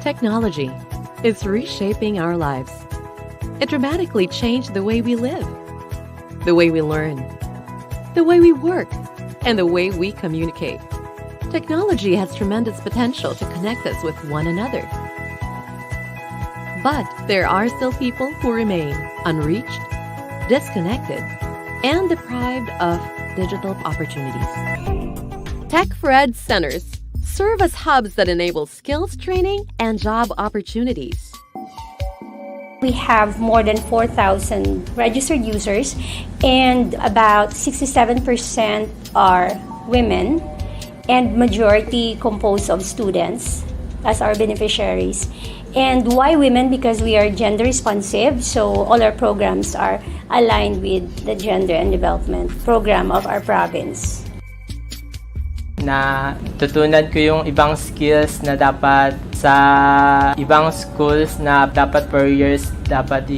Technology is reshaping our lives. It dramatically changed the way we live, the way we learn, the way we work, and the way we communicate. Technology has tremendous potential to connect us with one another. But there are still people who remain unreached, disconnected, and deprived of digital opportunities. Tech4ED centers serve as hubs that enable skills training and job opportunities. We have more than 4,000 registered users, and about 67% are women, and majority composed of students as our beneficiaries. And why women? Because we are gender responsive, so all our programs are aligned with the gender and development program of our province. Na tutunan ko yung ibang skills na dapat sa ibang schools na dapat per years dapat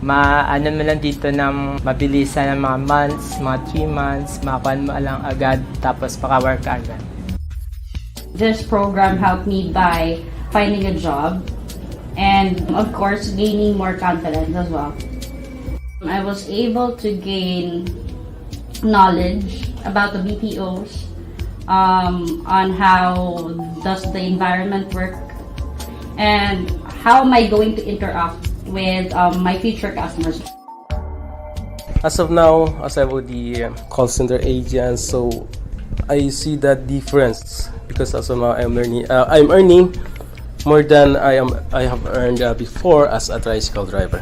maano mo lang dito ng mabilisan ng mga months, mga 3 months, makakuha mo lang agad tapos maka-work ka agad. This program helped me by finding a job and of course gaining more confidence as well. I was able to gain knowledge about the BPOs, on how does the environment work and how am I going to interact with my future customers. As of now, as I was the call center agent, so I see that difference because as of now I'm earning more than I have earned before as a tricycle driver.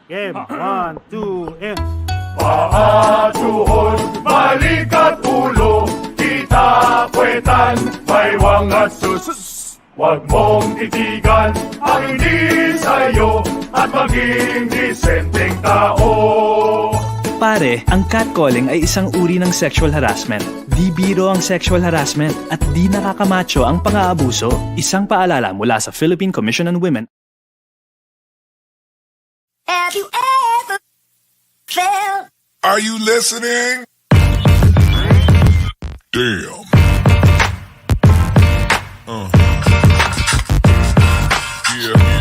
Game, 1, 2, and... Paa, tuhod, balik at ulo, kita kwetan, baywang at sus. Huwag mong titigan ang hindi sa'yo at maging disenteng tao. Pare, ang catcalling ay isang uri ng sexual harassment. Di biro ang sexual harassment at di nakakamacho ang pang-aabuso. Isang paalala mula sa Philippine Commission on Women. Have you ever felt? Are you listening? Damn. Yeah.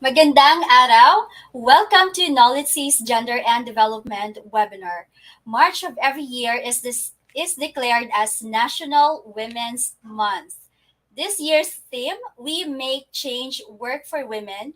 Magandang araw! Welcome to NOLITC's Gender and Development Webinar. March of every year is declared as National Women's Month. This year's theme, We Make Change Work for Women,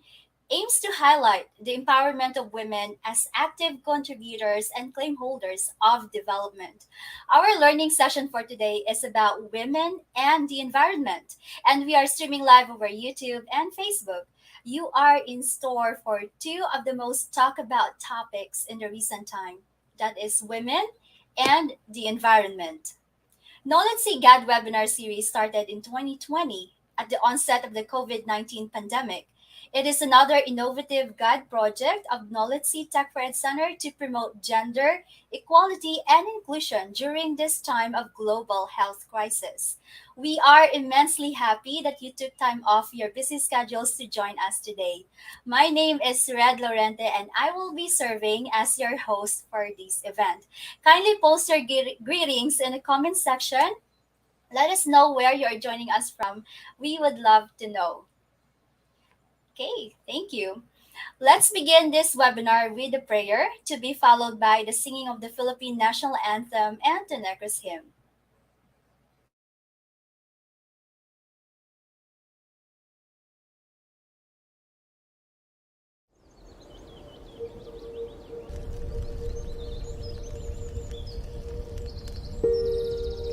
aims to highlight the empowerment of women as active contributors and claim holders of development. Our learning session for today is about women and the environment, and we are streaming live over YouTube and Facebook. You are in store for two of the most talked about topics in the recent time, that is women and the environment. NOLITC GAD Webinar Series started in 2020 at the onset of the COVID-19 pandemic. It is another innovative GAD project of NOLITC Tech4ED Center to promote gender, equality, and inclusion during this time of global health crisis. We are immensely happy that you took time off your busy schedules to join us today. My name is Red Lorente and I will be serving as your host for this event. Kindly post your greetings in the comment section. Let us know where you are joining us from. We would love to know. Okay, thank you. Let's begin this webinar with a prayer to be followed by the singing of the Philippine National Anthem and the Negros Hymn.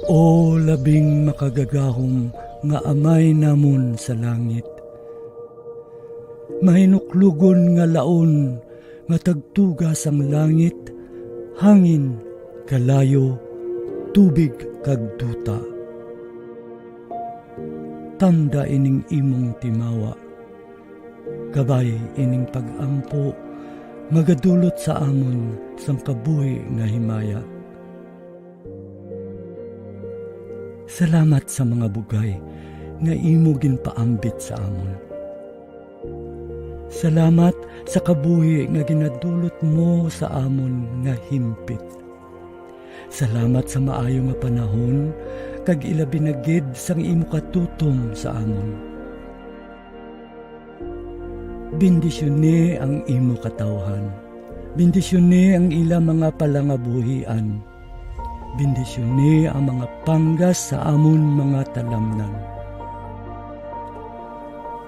O labing makagagahom nga amay namon sa langit, mahinuklugon nga laon nga tagtugas ang langit hangin, kalayo, tubig kag duta. Tanda ining imong timawa, kabay ining pag-ampo, magadulot sa amon sang kabuhi nga himaya. Salamat sa mga bugay nga imo ginpaambit sa amon. Salamat sa kabuhi nga ginadulot mo sa amon nga himpit. Salamat sa maayo nga panahon kag ilabi na gid sang imo katutom sa amon. Bendisyone ang imo katawhan. Bendisyone ang ila mga palangabuhian. Bendisyone ang mga panggas sa amon mga talamnan.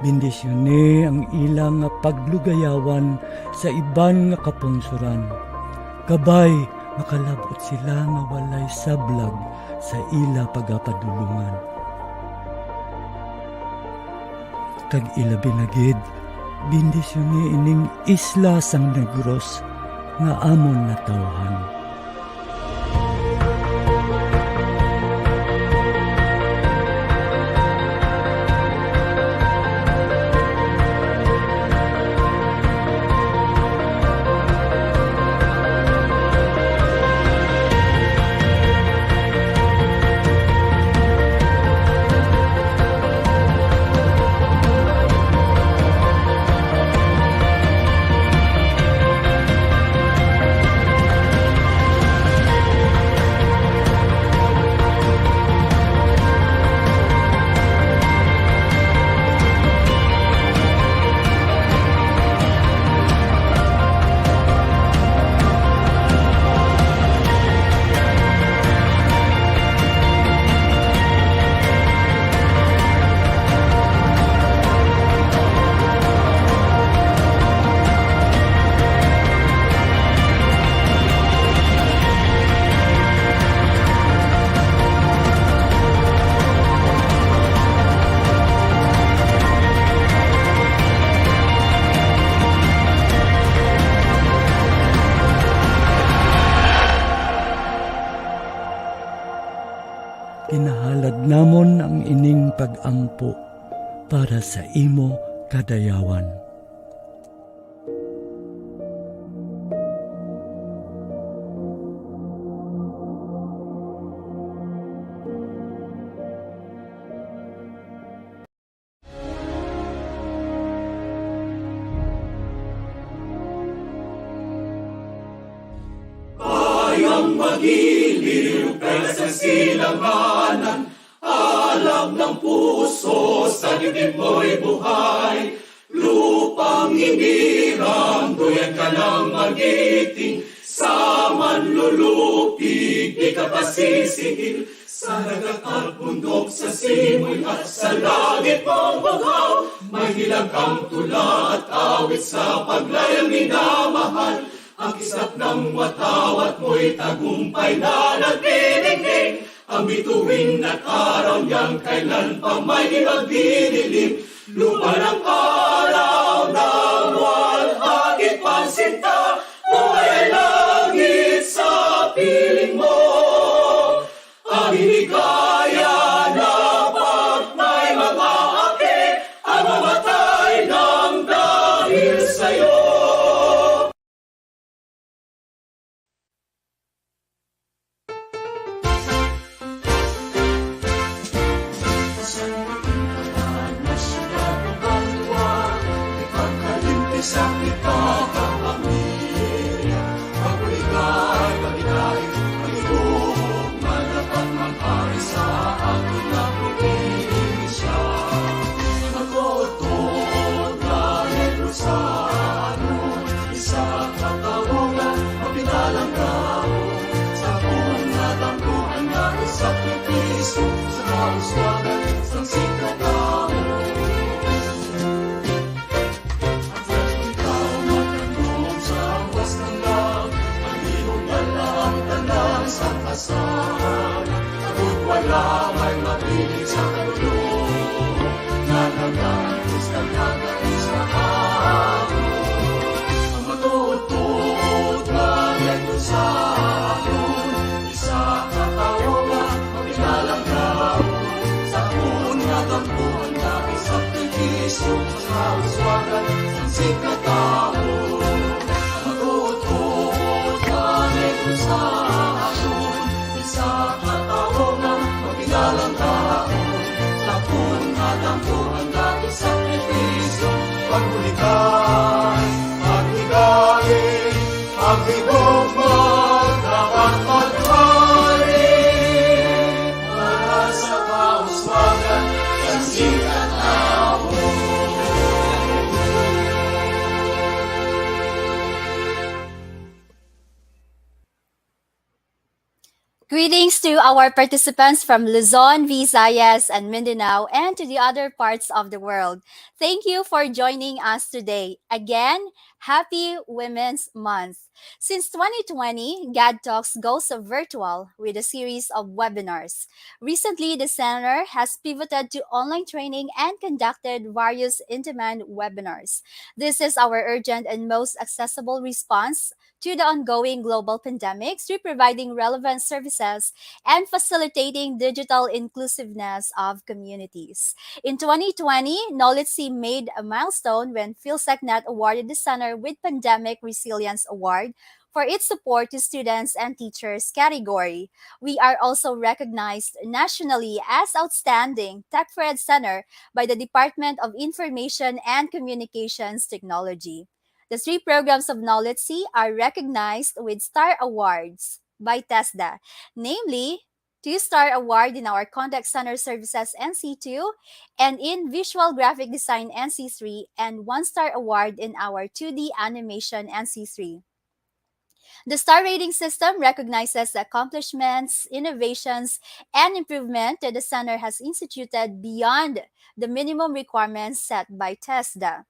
Bendisyone ang ila nga paglugayawan sa iban nga kapungsuran. Kabay makalabot sila nga walay sablag sa ila pagapadulungan. Kag ila binagid, bendisyone ining isla sang Negros nga amon natawhan. Kinahalad namon ang ining pag-ampo para sa imo kadayawan. Bayang magiliw kaya sa silanganan, alam ng puso sa dibdib mo'y buhay. Lupang inirang, duyan ka ng magiting, sa manlulupig, di ka pasisihil. Sa dagat at bundok, sa simoy at sa langit mong bughaw, may hilag ang tula at awit sa paglayang minamahal. Ang kisap ng watawat mo'y tagumpay na nagdinigdig. Ang bituin at araw niyang kailan pa may magdidilim. Lupa ng araw na walhagit pansinta, buhay ay langit sa piling mo. Ang hinigaya na pag may mga aki, ang mamatay ng dahil sa'yo. Sa kita kapamilya, pag-uligay, pag-igay, pag-ibong, malapat mag-ari sa aking na probinsya. Magotog na Negrosano, isa katawungan, mapinalang tao, sa buong natangguan na isakripisyo, sa kauswagan, sa sikat tao. Sa kasahan, at wala may mapiling sa kalulong, nanagantos ka nagais na ako. Ang matutot na Negrosano, kauswagan ng sikatao. Matutuod ka negosasyon, isa katao nga magilalang taon. Lapon at ako ang dati sakripisyo, paghulikan, paghigain, paghigog dapat maghari para sa kauswagan ng sikatao. Greetings to our participants from Luzon, Visayas, and Mindanao, and to the other parts of the world. Thank you for joining us today. Again, happy Women's Month. Since 2020, GAD Talks goes virtual with a series of webinars. Recently, the center has pivoted to online training and conducted various in-demand webinars. This is our urgent and most accessible response to the ongoing global pandemic through providing relevant services and facilitating digital inclusiveness of communities. In 2020, NOLITC made a milestone when PhilSecNet awarded the center with Pandemic Resilience Award for its support to students and teachers category. We are also recognized nationally as Outstanding Tech4ED Center by the Department of Information and Communications Technology. The 3 programs of NOLITC are recognized with Star Awards by TESDA, namely 2-star award in our Contact Center Services NC2 and in Visual Graphic Design NC3 and 1-star award in our 2D Animation NC3. The star rating system recognizes the accomplishments, innovations, and improvement that the center has instituted beyond the minimum requirements set by TESDA.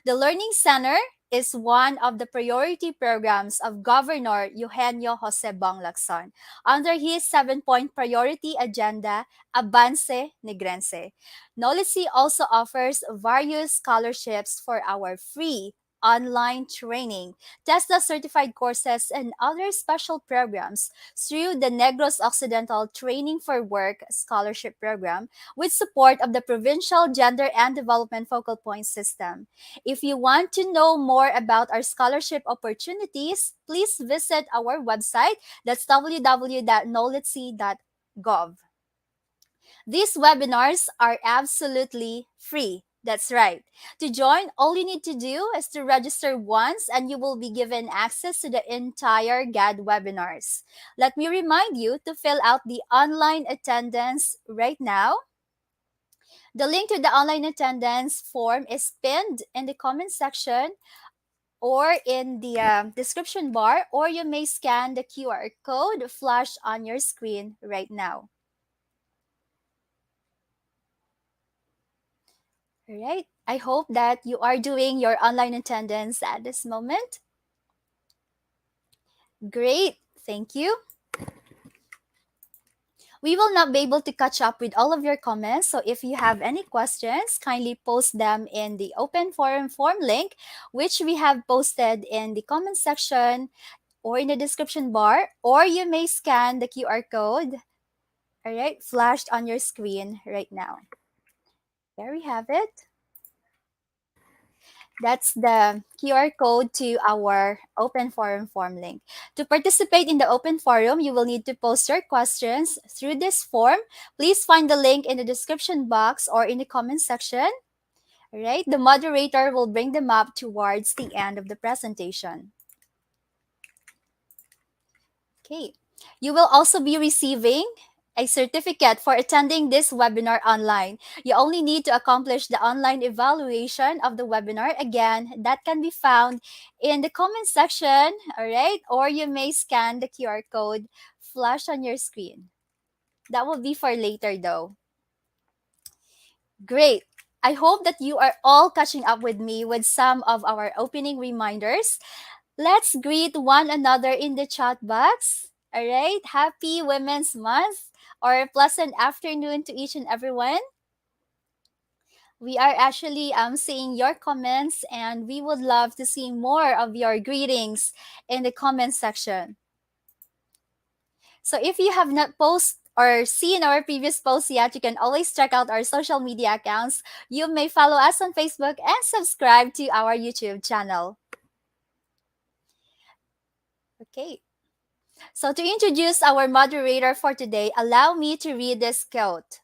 The Learning Center is one of the priority programs of Governor Eugenio Jose Bong Lacson under his 7-point priority agenda, Avance Negrense. NOLITC also offers various scholarships for our free online training, TESDA certified courses, and other special programs through the Negros Occidental Training for Work Scholarship Program with support of the Provincial Gender and Development Focal Point System. If you want to know more about our scholarship opportunities, please visit our website. That's www.nolitc.gov. These webinars are absolutely free. That's right. To join, all you need to do is to register once and you will be given access to the entire GAD webinars. Let me remind you to fill out the online attendance right now. The link to the online attendance form is pinned in the comment section or in the description bar, or you may scan the QR code flashed on your screen right now. All right. I hope that you are doing your online attendance at this moment. Great. Thank you. We will not be able to catch up with all of your comments, so if you have any questions, kindly post them in the open forum form link, which we have posted in the comment section or in the description bar, or you may scan the QR code, all right, flashed on your screen right now. There we have it. That's the QR code to our open forum form link. To participate in the open forum, you will need to post your questions through this form. Please find the link in the description box or in the comment section. All right, the moderator will bring them up towards the end of the presentation. Okay, you will also be receiving a certificate for attending this webinar online. You only need to accomplish the online evaluation of the webinar. Again, that can be found in the comment section, all right? Or you may scan the QR code flashed on your screen. That will be for later though. Great. I hope that you are all catching up with me with some of our opening reminders. Let's greet one another in the chat box. All right. Happy Women's Month, or pleasant afternoon to each and everyone. We are actually seeing your comments, and we would love to see more of your greetings in the comment section. So if you have not posted or seen our previous posts yet, you can always check out our social media accounts. You may follow us on Facebook and subscribe to our YouTube channel. Okay. So to introduce our moderator for today, allow me to read this quote.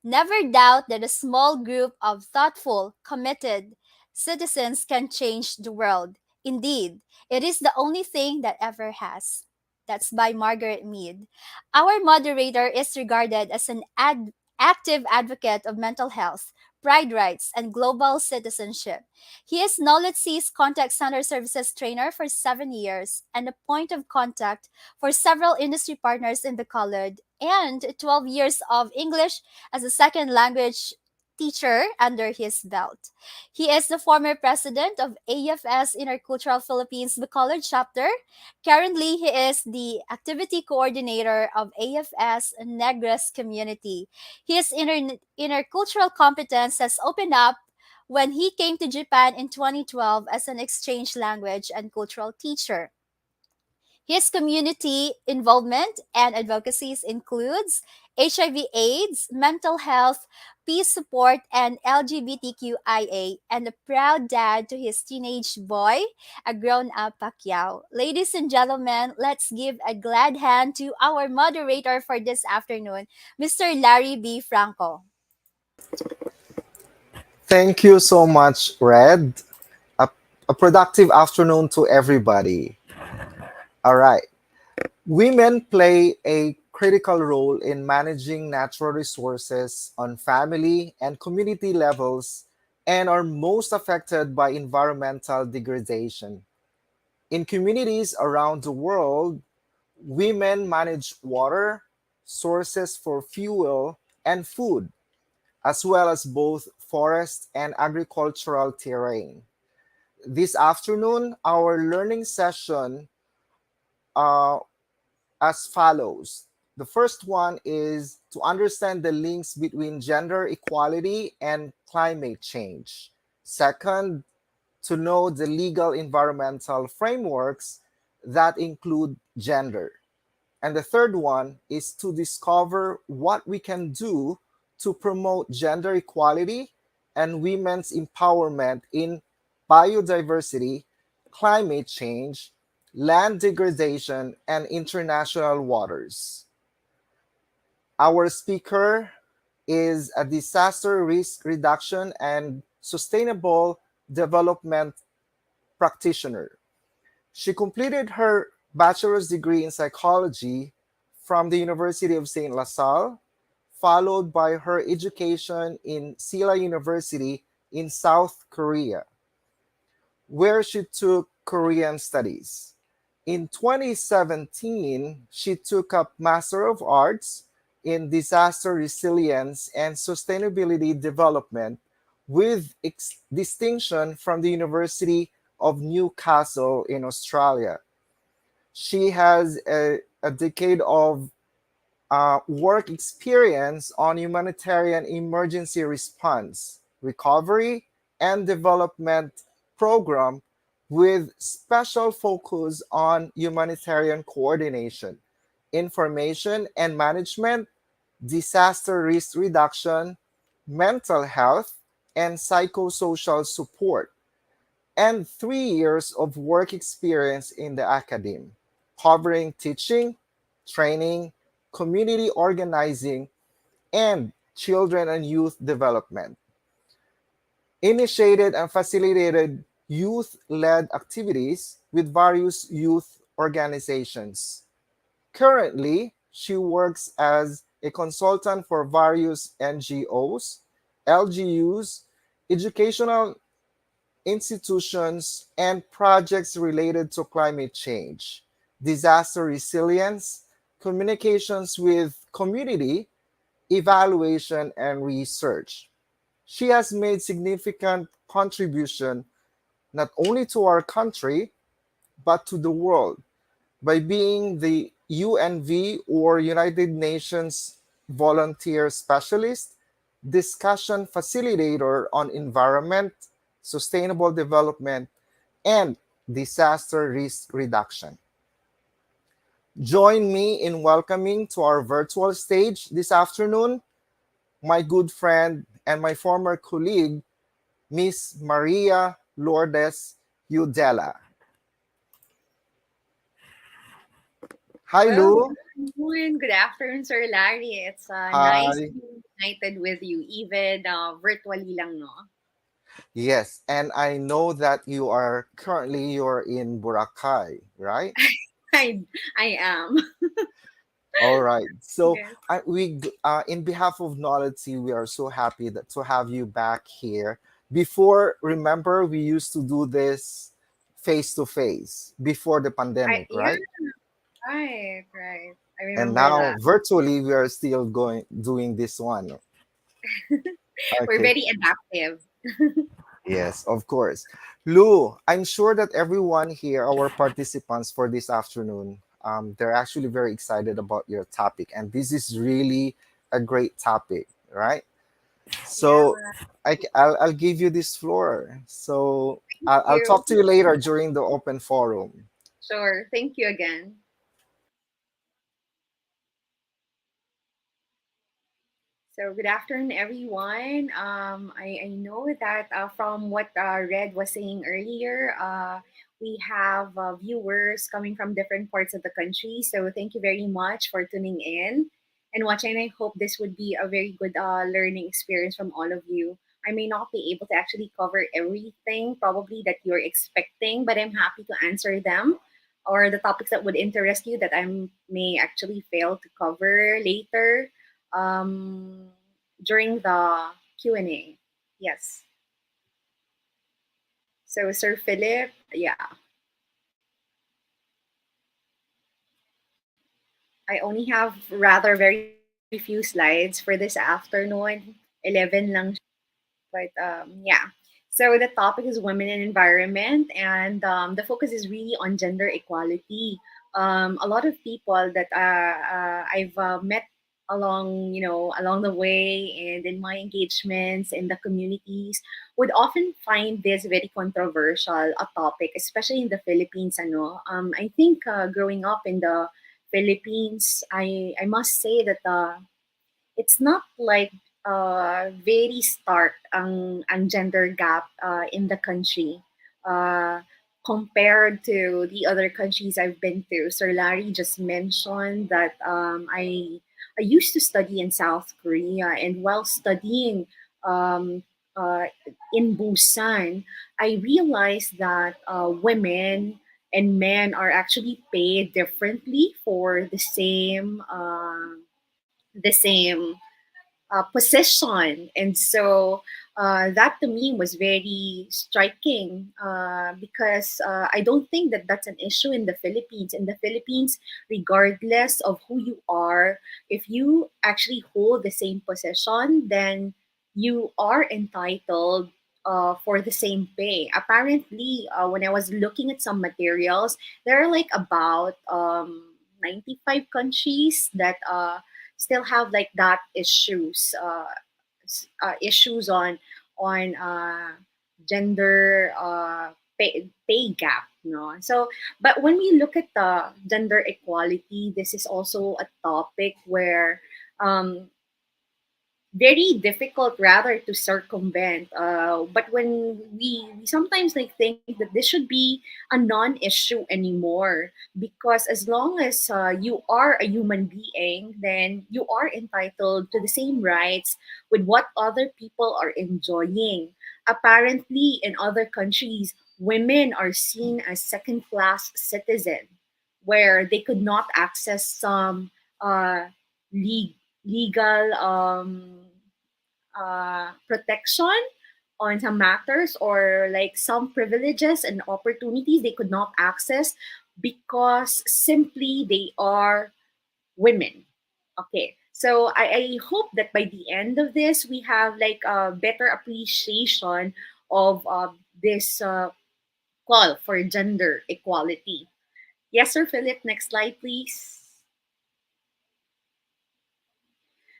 Never doubt that a small group of thoughtful, committed citizens can change the world. Indeed, it is the only thing that ever has. That's by Margaret Mead. Our moderator is regarded as an active advocate of mental health, pride rights, and global citizenship. He is NOLITC's Contact Center Services trainer for 7 years and a point of contact for several industry partners in Bacolod, and 12 years of English as a second language teacher under his belt. He is the former president of AFS Intercultural Philippines Bacolod chapter. Currently, he is the activity coordinator of AFS Negros community. His intercultural competence has opened up when he came to Japan in 2012 as an exchange language and cultural teacher. His community involvement and advocacies includes HIV/AIDS, mental health, peace support, and LGBTQIA, and a proud dad to his teenage boy, a grown-up Pacquiao. Ladies and gentlemen, let's give a glad hand to our moderator for this afternoon, Mr. Larry B. Franco. Thank you so much, Red. A productive afternoon to everybody. All right. Women play a critical role in managing natural resources on family and community levels and are most affected by environmental degradation. In communities around the world, women manage water, sources for fuel, and food, as well as both forest and agricultural terrain. This afternoon, our learning session as follows. The first one is to understand the links between gender equality and climate change. Second, to know the legal environmental frameworks that include gender. And the third one is to discover what we can do to promote gender equality and women's empowerment in biodiversity, climate change, land degradation, and international waters. Our speaker is a disaster risk reduction and sustainable development practitioner. She completed her bachelor's degree in psychology from the University of St. LaSalle, followed by her education in Silla University in South Korea, where she took Korean studies. In 2017, she took up Master of Arts in Disaster Resilience and Sustainability Development with distinction from the University of Newcastle in Australia. She has a decade of work experience on humanitarian emergency response, recovery, and development program with special focus on humanitarian coordination, information and management, disaster risk reduction, mental health, and psychosocial support, and 3 years of work experience in the academe, covering teaching, training, community organizing, and children and youth development. Initiated and facilitated youth-led activities with various youth organizations. Currently, she works as a consultant for various NGOs, LGUs, educational institutions, and projects related to climate change, disaster resilience, communications with community, evaluation, and research. She has made significant contribution not only to our country, but to the world by being the UNV or United Nations Volunteer Specialist, discussion facilitator on environment, sustainable development, and disaster risk reduction. Join me in welcoming to our virtual stage this afternoon my good friend and my former colleague, Miss Maria Lourdes Udela. Hi, Well, Lou. good afternoon. Good afternoon, Sir Larry. It's nice Hi. to be united with you, even virtually lang, no? Yes, and I know that you're in Boracay, right? I, I am. All right. So Yes. in behalf of NOLITC, we are so happy to have you back here. Before, remember, we used to do this face to face before the pandemic, Yeah, right? right. I And remember now that. virtually, we are still going doing this one. We're Okay. very adaptive. Yes, of course. Lou, I'm sure that everyone here, our participants for this afternoon, they're actually very excited about your topic, and this is really a great topic, right? Yeah, So I'll give you this floor. So thank I'll you. talk to you later during the open forum. Sure. Thank you again. So, good afternoon, everyone. I know that from what Red was saying earlier, we have viewers coming from different parts of the country. So, thank you very much for tuning in and watching. I hope this would be a very good learning experience from all of you. I may not be able to actually cover everything probably that you're expecting, but I'm happy to answer them or the topics that would interest you that I may actually fail to cover later um, during the Q&A. Yes. So, Sir Philip, yeah, I only have rather very few slides for this afternoon. 11 lang. But yeah. So the topic is women and environment, and the focus is really on gender equality. A lot of people that I've met along the way and in my engagements in the communities would often find this very controversial a topic, especially in the Philippines. I think growing up in the Philippines, I must say that it's not like very stark ang gender gap in the country uh, compared to the other countries I've been to. Sir Larry just mentioned that I used to study in South Korea, and while studying um, uh, in Busan, I realized that women and men are actually paid differently for the same position. And so that to me was very striking because I don't think that that's an issue in the Philippines. In the Philippines, regardless of who you are, if you actually hold the same position, then you are entitled for the same pay. Apparently, when I was looking at some materials, there are like about 95 countries that still have like that issues on gender pay gap, so but when we look at the gender equality, this is also a topic where um, very difficult rather to circumvent, but when we sometimes like think that this should be a non-issue anymore, because as long as you are a human being, then you are entitled to the same rights with what other people are enjoying. Apparently in other countries, women are seen as second class citizen, where they could not access some le- legal protection on some matters, or like some privileges and opportunities they could not access because simply they are women. Okay. So I hope that by the end of this, we have like a better appreciation of this call for gender equality. Yes, Sir Philip, next slide, please.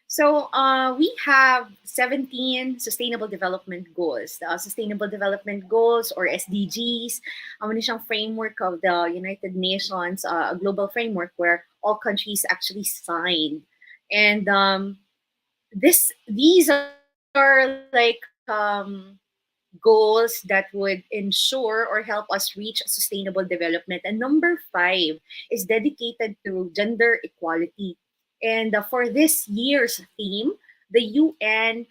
So we have 17 Sustainable Development Goals. The Sustainable Development Goals, or SDGs, ano siyang framework of the United Nations, a global framework where all countries actually signed. And these are like goals that would ensure or help us reach sustainable development. And number 5 is dedicated to gender equality. And for this year's theme, the UN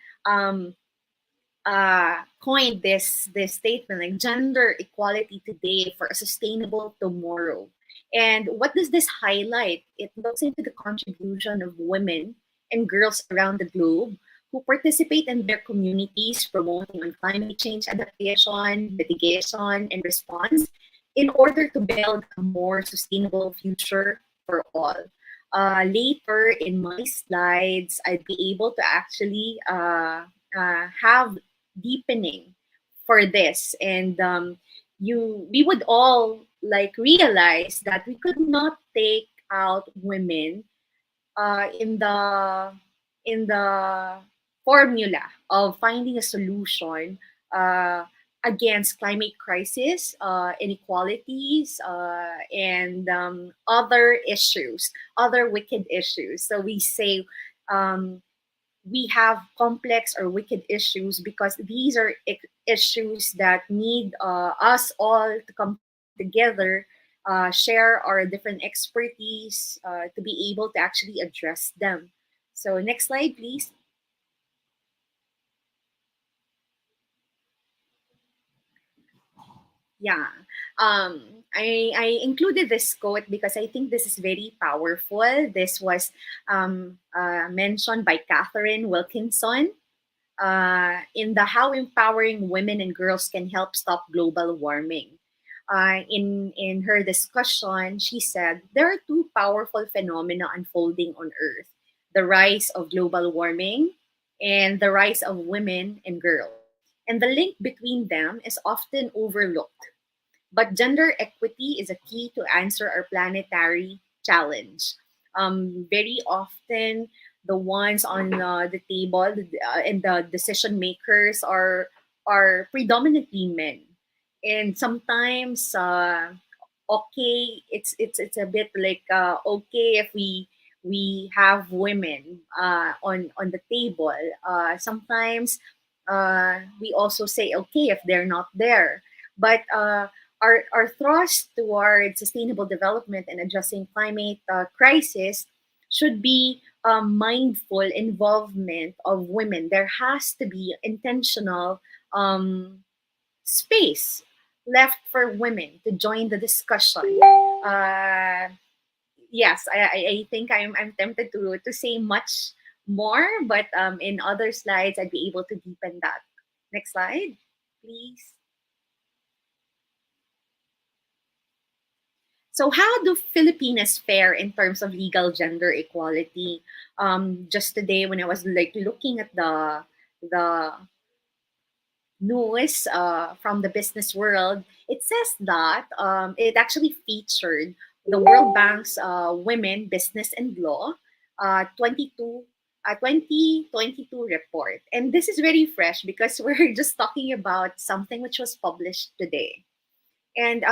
coined this statement like gender equality today for a sustainable tomorrow. And what does this highlight? It looks into the contribution of women and girls around the globe who participate in their communities promoting on climate change adaptation, mitigation, and response in order to build a more sustainable future for all. Later in my slides, I'd be able to actually have deepening for this, and we would all like realize that we could not take out women in the formula of finding a solution against climate crisis, inequalities, and other issues, other wicked issues. So we say we have complex or wicked issues because these are issues that need us all to come together, share our different expertise to be able to actually address them. So next slide, please. Yeah. I included this quote because I think this is very powerful. This was mentioned by Catherine Wilkinson in the How Empowering Women and Girls Can Help Stop Global Warming. In her discussion, she said, there are two powerful phenomena unfolding on Earth: the rise of global warming and the rise of women and girls. And the link between them is often overlooked. But gender equity is a key to answer our planetary challenge. Very often, the ones on the table and the decision makers are predominantly men, and sometimes okay, it's a bit like okay if we have women on the table. Sometimes we also say okay if they're not there, but our thrust towards sustainable development and addressing climate crisis should be mindful involvement of women. There has to be intentional space left for women to join the discussion. Yes, I think I'm tempted to say much more, but in other slides, I'd be able to deepen that. Next slide, please. So how do Filipinas fare in terms of legal gender equality? Just today, when I was like looking at the news from the business world, it says that it actually featured the World Bank's Women, Business and Law 2022 report. And this is very fresh because we're just talking about something which was published today. And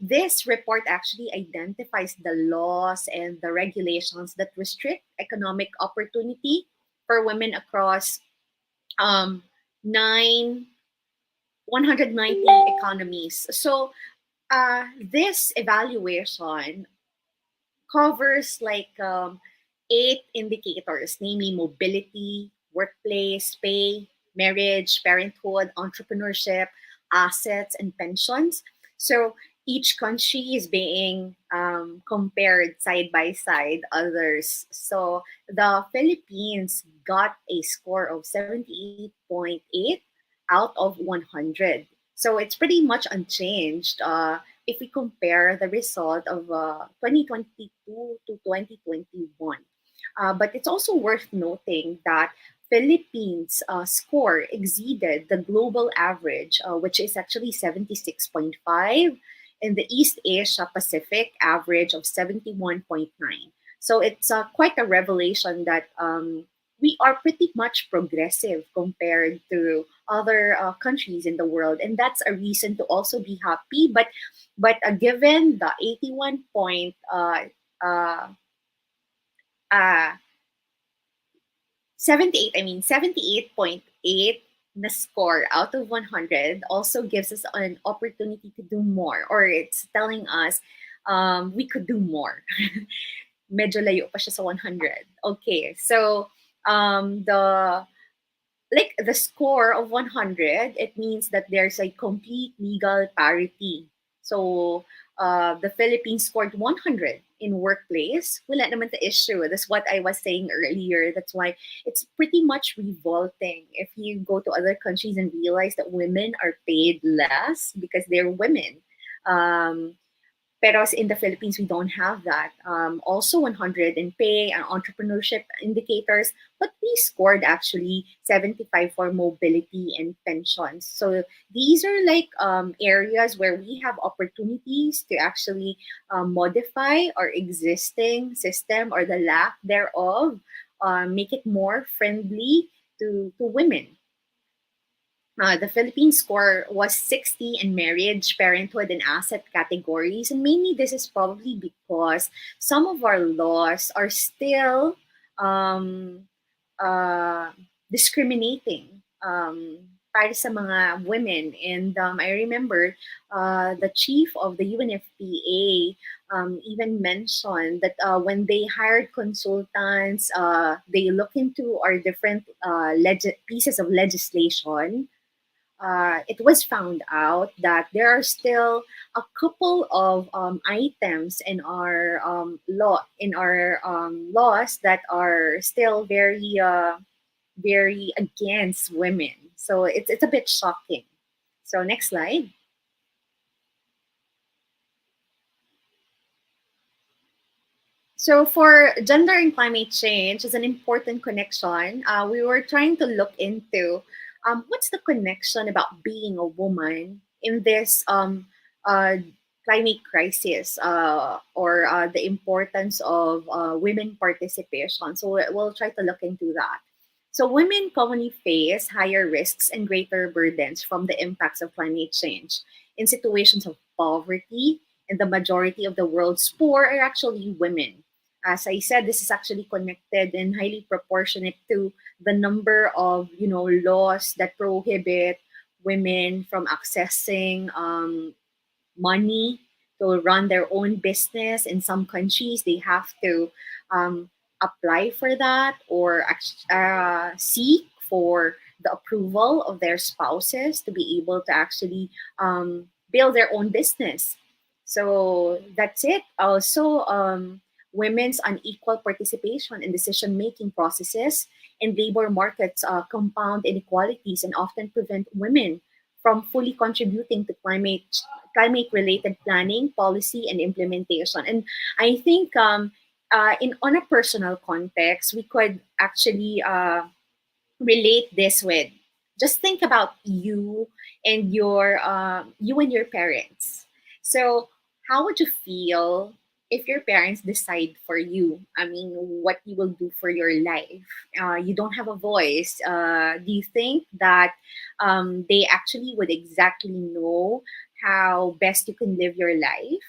this report actually identifies the laws and the regulations that restrict economic opportunity for women across 190 economies. So this evaluation covers like 8 indicators, namely mobility, workplace, pay, marriage, parenthood, entrepreneurship, assets, and pensions. So each country is being compared side by side others. So the Philippines got a score of 78.8 out of 100. So it's pretty much unchanged if we compare the result of 2022 to 2021. But it's also worth noting that Philippines' score exceeded the global average, which is actually 76.5, and the East Asia Pacific average of 71.9. So it's quite a revelation that we are pretty much progressive compared to other countries in the world, and that's a reason to also be happy. But given the 81 point uh, 78, I mean 78.8 na score out of 100 also gives us an opportunity to do more, or it's telling us we could do more. Medyo layo pa siya sa 100. Okay, so the score of 100, it means that there's a complete legal parity. So the Philippines scored 100 in workplace. Wala naman the issue. That's what I was saying earlier. That's why it's pretty much revolting if you go to other countries and realize that women are paid less because they're women. Pero in the Philippines, we don't have that. Also 100 in pay and entrepreneurship indicators, but we scored actually 75 for mobility and pensions. So these are like areas where we have opportunities to actually modify our existing system or the lack thereof, make it more friendly to women. The Philippine score was 60 in marriage, parenthood, and asset categories. And mainly this is probably because some of our laws are still discriminating para sa mga women. And I remember the chief of the UNFPA even mentioned that when they hired consultants, they look into our different pieces of legislation. It was found out that there are still a couple of items in our laws that are still very very against women. So it's a bit shocking. So next slide. So for gender and climate change is an important connection. We were trying to look into what's the connection about being a woman in this climate crisis or the importance of women participation. So we'll try to look into that. So women commonly face higher risks and greater burdens from the impacts of climate change. In situations of poverty, and the majority of the world's poor are actually women. As I said, this is actually connected and highly proportionate to the number of laws that prohibit women from accessing money to run their own business. In some countries, they have to apply for that or seek for the approval of their spouses to be able to actually build their own business. So that's it. Also, women's unequal participation in decision-making processes and labor markets compound inequalities and often prevent women from fully contributing to climate-related planning, policy, and implementation. And I think on a personal context, we could actually relate this with just think about you and your parents. So how would you feel if your parents decide for you? I mean, what you will do for your life? You don't have a voice. Do you think that they actually would exactly know how best you can live your life?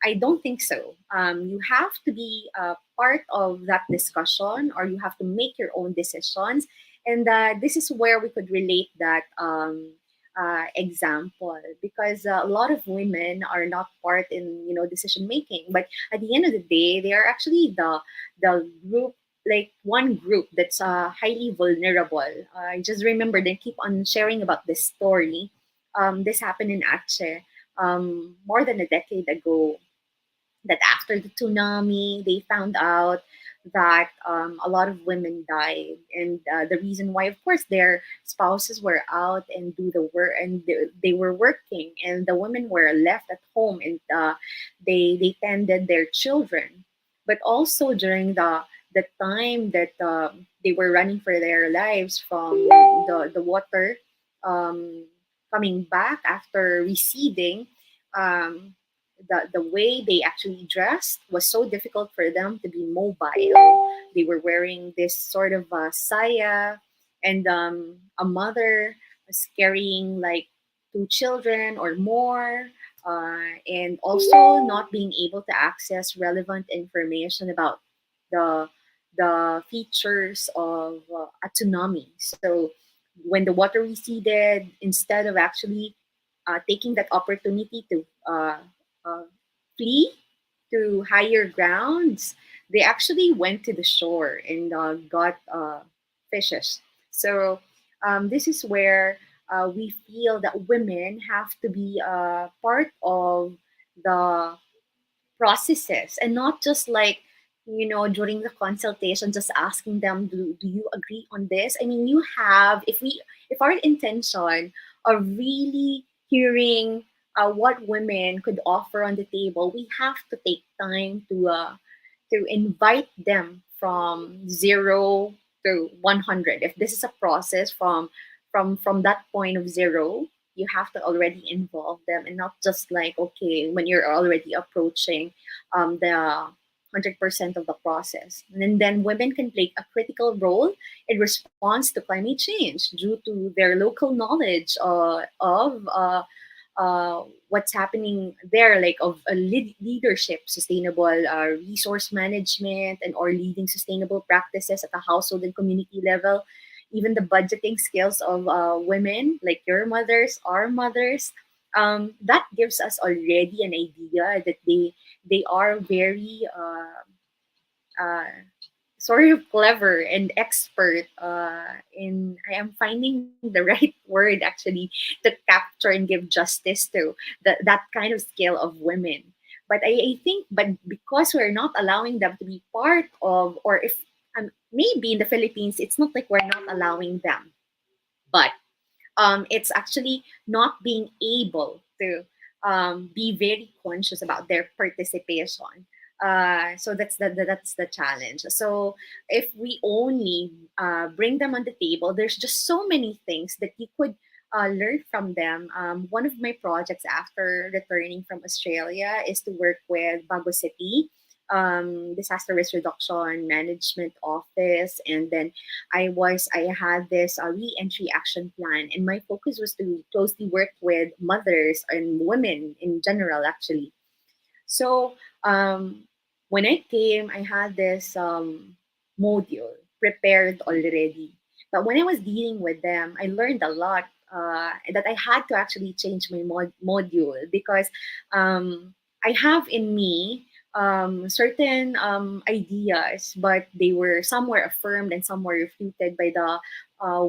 I don't think so. You have to be part of that discussion, or you have to make your own decisions. And this is where we could relate that example, because a lot of women are not part in decision making. But at the end of the day, they are actually the group, like one group that's highly vulnerable. I just remember they keep on sharing about this story. This happened in Aceh more than a decade ago, that after the tsunami, they found out that a lot of women died. And the reason why, of course, their spouses were out and do the work, and they were working, and the women were left at home, and they tended their children. But also during the time that they were running for their lives from the water coming back after receding, the way they actually dressed was so difficult for them to be mobile. They were wearing this sort of saya, and a mother was carrying like two children or more, and also not being able to access relevant information about the features of a tsunami. So when the water receded, instead of actually taking that opportunity to uh, flee to higher grounds, they actually went to the shore and got fishes. So this is where we feel that women have to be part of the processes, and not just like, during the consultation just asking them, do you agree on this? I mean, you have, if our intention of really hearing what women could offer on the table, we have to take time to invite them from 0 to 100. If this is a process from that point of 0, you have to already involve them, and not just like, okay, when you're already approaching the 100% of the process. And then women can play a critical role in response to climate change due to their local knowledge of what's happening there, like of leadership, sustainable resource management, and or leading sustainable practices at the household and community level. Even the budgeting skills of women, like your mothers, our mothers, that gives us already an idea that they are very uh, sort of clever and expert in, I am finding the right word actually, to capture and give justice to that kind of skill of women. But I think, but because we're not allowing them to be part of, or if maybe in the Philippines, it's not like we're not allowing them, but it's actually not being able to be very conscious about their participation. So that's the challenge. So if we only bring them on the table, there's just so many things that you could learn from them. One of my projects after returning from Australia is to work with Bago City disaster risk reduction management office, and then I had this re-entry action plan, and my focus was to closely work with mothers and women in general actually. So when I came, I had this module prepared already, but when I was dealing with them, I learned a lot that I had to actually change my module, because I have in me certain ideas, but they were some were affirmed and some were refuted by the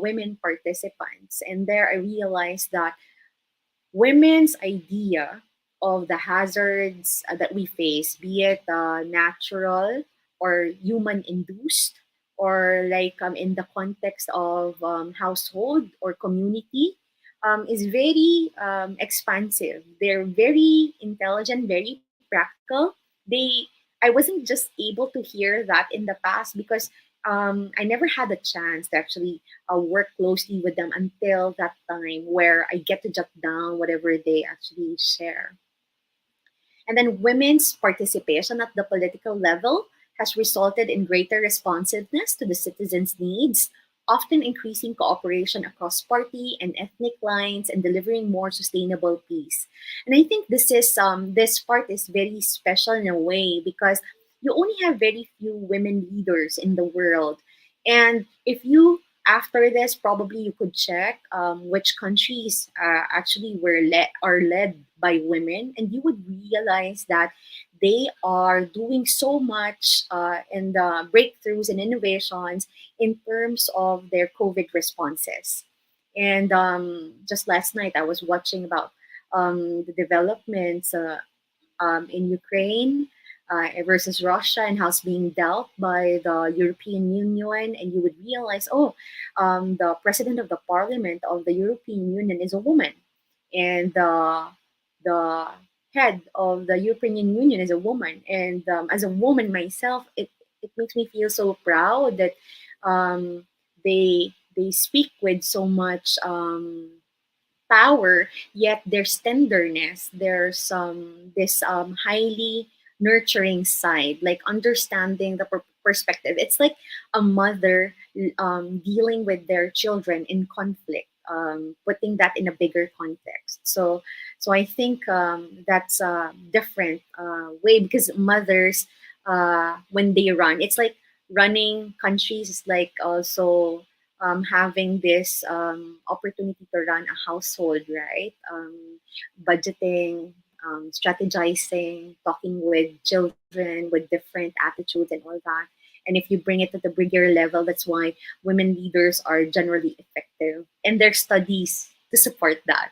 women participants. And there I realized that women's idea of the hazards that we face, be it natural or human induced, or like in the context of household or community, is very expansive. They're very intelligent, very practical. They, I wasn't just able to hear that in the past because I never had a chance to actually work closely with them until that time where I get to jot down whatever they actually share. And then women's participation at the political level has resulted in greater responsiveness to the citizens' needs, often increasing cooperation across party and ethnic lines and delivering more sustainable peace. And I think this part is very special in a way because you only have very few women leaders in the world. And if you, after this, probably you could check which countries actually are led by women, and you would realize that they are doing so much in the breakthroughs and innovations in terms of their COVID responses. And just last night, I was watching about the developments in Ukraine versus Russia, and how it's being dealt by the European Union. And you would realize, the president of the parliament of the European Union is a woman, and the head of the European Union is a woman. And as a woman myself, it makes me feel so proud that they speak with so much power, yet there's tenderness. There's this highly nurturing side, like understanding the perspective. It's like a mother dealing with their children in conflict, putting that in a bigger context. So I think that's a different way, because mothers, when they run, it's like running countries is like also having this opportunity to run a household, right? Budgeting, strategizing, talking with children with different attitudes and all that. And if you bring it to the bigger level, that's why women leaders are generally effective. And there are studies to support that.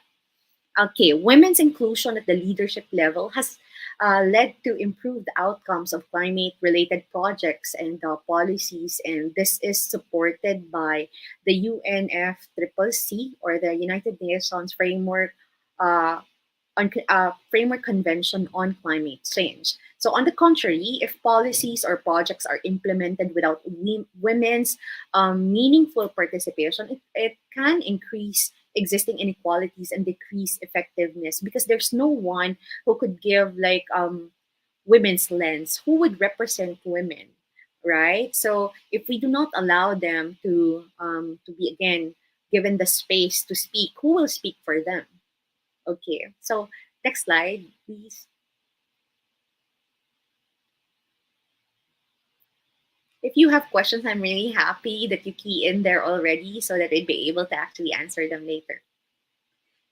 Okay, women's inclusion at the leadership level has led to improved outcomes of climate-related projects and policies, and this is supported by the UNFCCC, or the United Nations uh, Framework Convention on Climate Change. So, on the contrary, if policies or projects are implemented without women's meaningful participation, it can increase existing inequalities and decrease effectiveness, because there's no one who could give like women's lens, who would represent women, right? So if we do not allow them to be again given the space to speak, who will speak for them? Okay, so next slide, please. If you have questions, I'm really happy that you key in there already so that I'd be able to actually answer them later.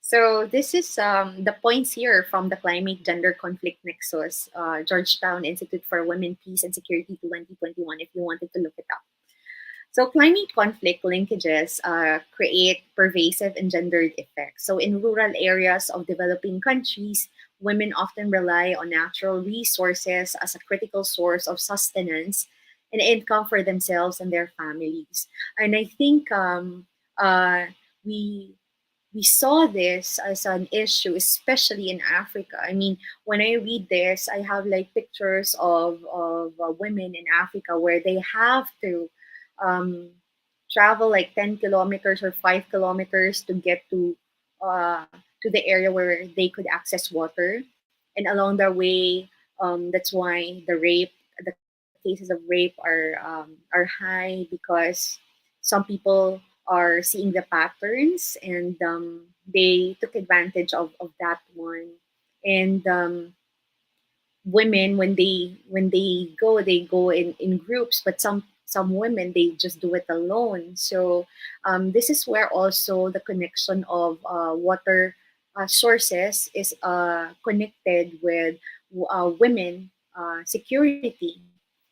So this is the points here from the Climate Gender Conflict Nexus, Georgetown Institute for Women, Peace and Security 2021, if you wanted to look it up. So climate conflict linkages create pervasive and gendered effects. So in rural areas of developing countries, women often rely on natural resources as a critical source of sustenance and income for themselves and their families. And I think we we saw this as an issue, especially in Africa. I mean, when I read this, I have like pictures of women in Africa where they have to um, travel like 10 kilometers or 5 kilometers to get to the area where they could access water. And along their way, that's why the cases of rape are high, because some people are seeing the patterns, and they took advantage of that one. And women, when they go in groups, but some women, they just do it alone. So this is where also the connection of water sources is connected with women security,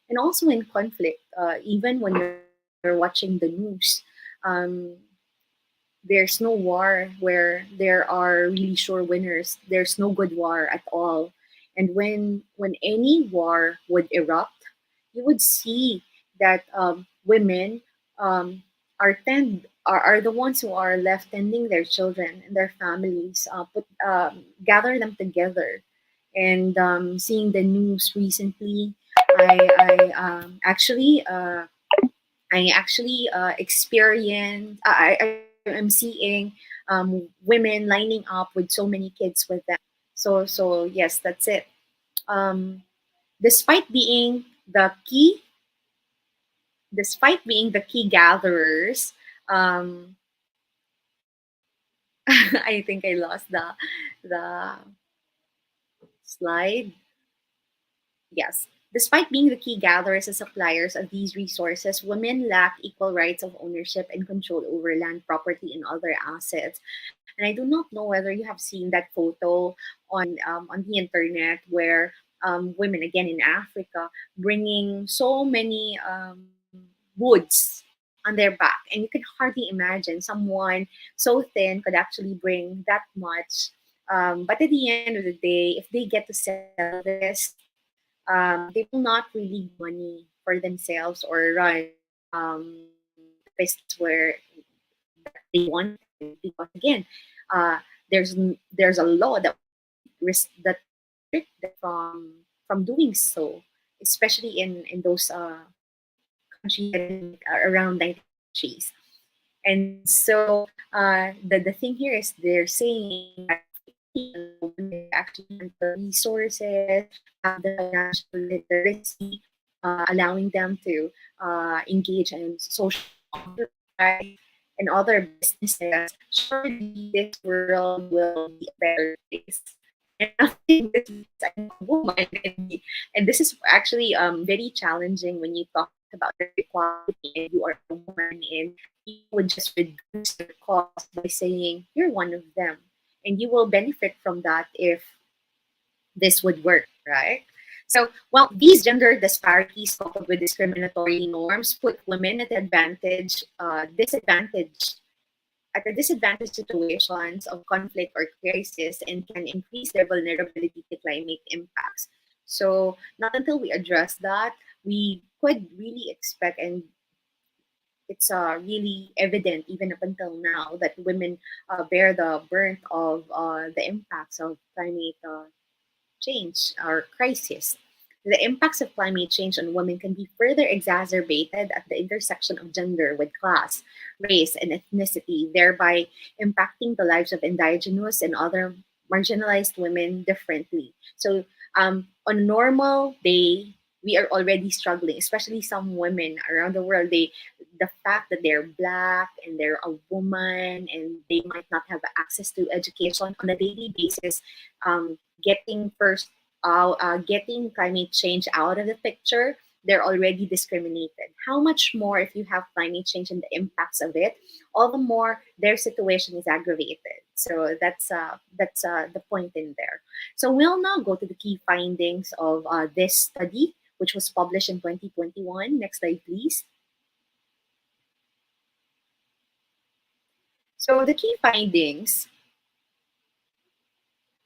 and also in conflict. Even when you're watching the news, um, there's no war where there are really sure winners. There's no good war at all. And when any war would erupt, you would see that women are the ones who are left tending their children and their families, gather them together. And seeing the news recently, I actually experience. I'm seeing women lining up with so many kids with them. So yes, that's it. Um, despite being the key, despite being the key gatherers, um, I think I lost the slide. Yes. Despite being the key gatherers and suppliers of these resources, women lack equal rights of ownership and control over land, property, and other assets. And I do not know whether you have seen that photo on the internet where women, again in Africa, bringing so many woods on their back. And you can hardly imagine someone so thin could actually bring that much. But at the end of the day, if they get to sell this, they will not really get money for themselves or run the business where they want to, because again, uh, there's a law that restrict them from doing so, especially in those countries around 90 countries. And so the thing here is they're saying that women actually have the resources, have the financial literacy, allowing them to engage in social enterprise and other businesses, surely this world will be a better place. And I'm saying this because I'm a woman, and this is actually very challenging when you talk about the equality and you are a woman, and you would just reduce your cost by saying you're one of them, and you will benefit from that if this would work, right? So, well, these gender disparities coupled with discriminatory norms put women at disadvantaged situations of conflict or crisis and can increase their vulnerability to climate impacts. So, not until we address that, we could really expect, and it's really evident even up until now, that women bear the brunt of the impacts of climate change or crisis. The impacts of climate change on women can be further exacerbated at the intersection of gender with class, race, and ethnicity, thereby impacting the lives of indigenous and other marginalized women differently. So, on a normal day, we are already struggling, especially some women around the world. The fact that they're black and they're a woman and they might not have access to education on a daily basis, getting getting climate change out of the picture, they're already discriminated. How much more if you have climate change and the impacts of it? All the more their situation is aggravated. So that's the point in there. So we'll now go to the key findings of this study, which was published in 2021. Next slide, please. So the key findings: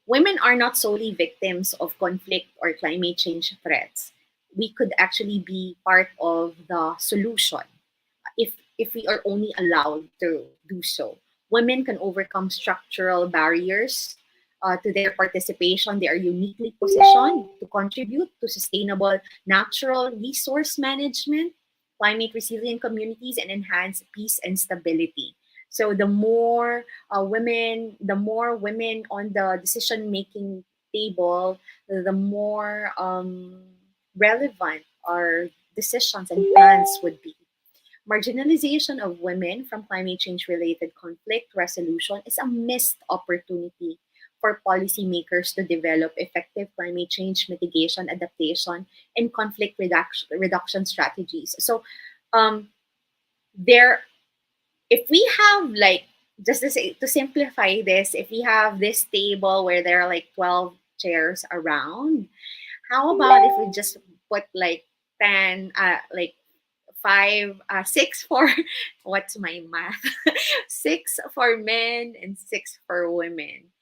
women are not solely victims of conflict or climate change threats. We could actually be part of the solution if we are only allowed to do so. Women can overcome structural barriers to their participation. They are uniquely positioned to contribute to sustainable natural resource management, climate resilient communities, and enhance peace and stability. So the more women on the decision-making table, the more relevant our decisions and plans would be. Marginalization of women from climate change-related conflict resolution is a missed opportunity for policymakers to develop effective climate change mitigation, adaptation, and conflict reduction strategies. So if we have, like, just to simplify this, if we have this table where there are like 12 chairs around, how about if we just put like 10, like 5, 6 for, what's my math? 6 for men and 6 for women.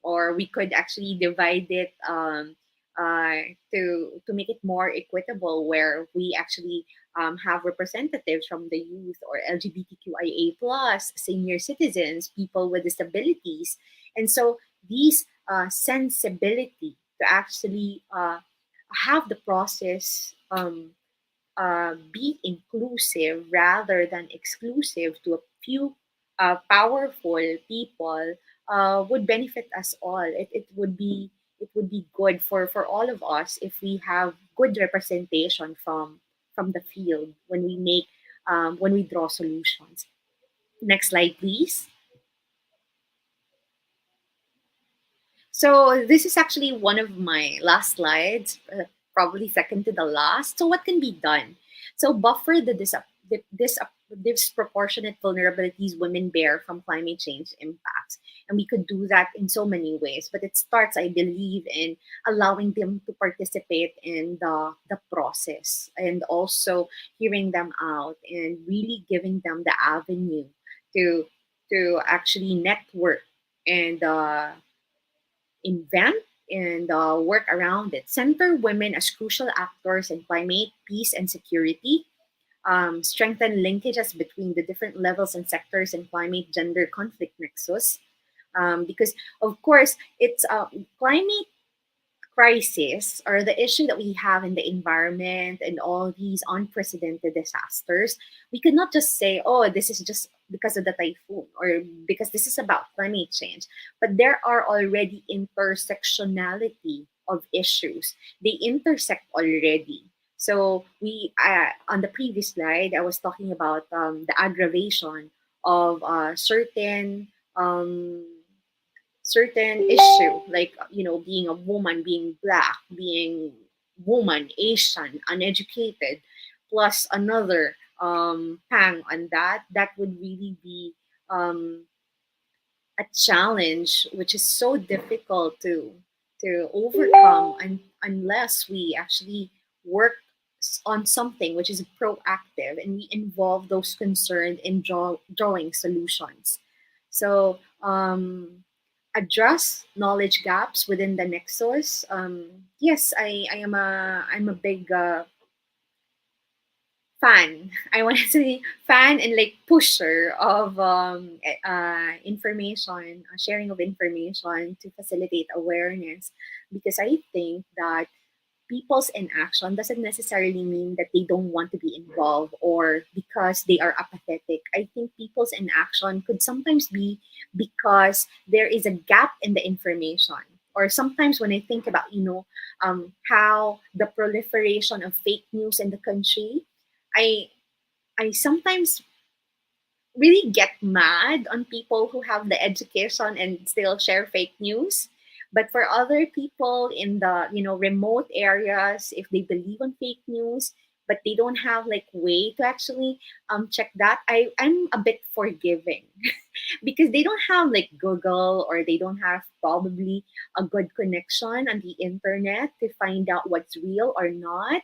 Or we could actually divide it to make it more equitable, where we actually have representatives from the youth or LGBTQIA plus, senior citizens, people with disabilities. And so these sensibility to actually have the process be inclusive rather than exclusive to a few powerful people would benefit us all. It would be good for all of us if we have good representation from the field when we draw solutions. Next slide, please. So this is actually one of my last slides, probably second to the last. So what can be done? So buffer the disproportionate vulnerabilities women bear from climate change impacts. And we could do that in so many ways, but it starts, I believe, in allowing them to participate in the process, and also hearing them out and really giving them the avenue to actually network and invent and work around it. Center women as crucial actors in climate, peace, and security. Strengthen linkages between the different levels and sectors in climate gender conflict nexus. Because of course it's climate crisis or the issue that we have in the environment and all these unprecedented disasters, we could not just say, oh, this is just because of the typhoon or because this is about climate change. But there are already intersectionality of issues. They intersect already. So we, on the previous slide, I was talking about the aggravation of certain issue, like being a woman, being black, being woman, Asian, uneducated, plus another pang on that would really be um, a challenge which is so difficult to overcome unless we actually work on something which is proactive and we involve those concerned in drawing solutions. So address knowledge gaps within the nexus. Yes, I'm a big fan. I want to say fan and like pusher of information, sharing of information to facilitate awareness, because I think that people's inaction doesn't necessarily mean that they don't want to be involved or because they are apathetic. I think people's inaction could sometimes be because there is a gap in the information. Or sometimes when I think about, how the proliferation of fake news in the country, I I sometimes really get mad on people who have the education and still share fake news. But for other people in the remote areas, if they believe on fake news, but they don't have like way to actually check that, I'm a bit forgiving because they don't have like Google or they don't have probably a good connection on the internet to find out what's real or not.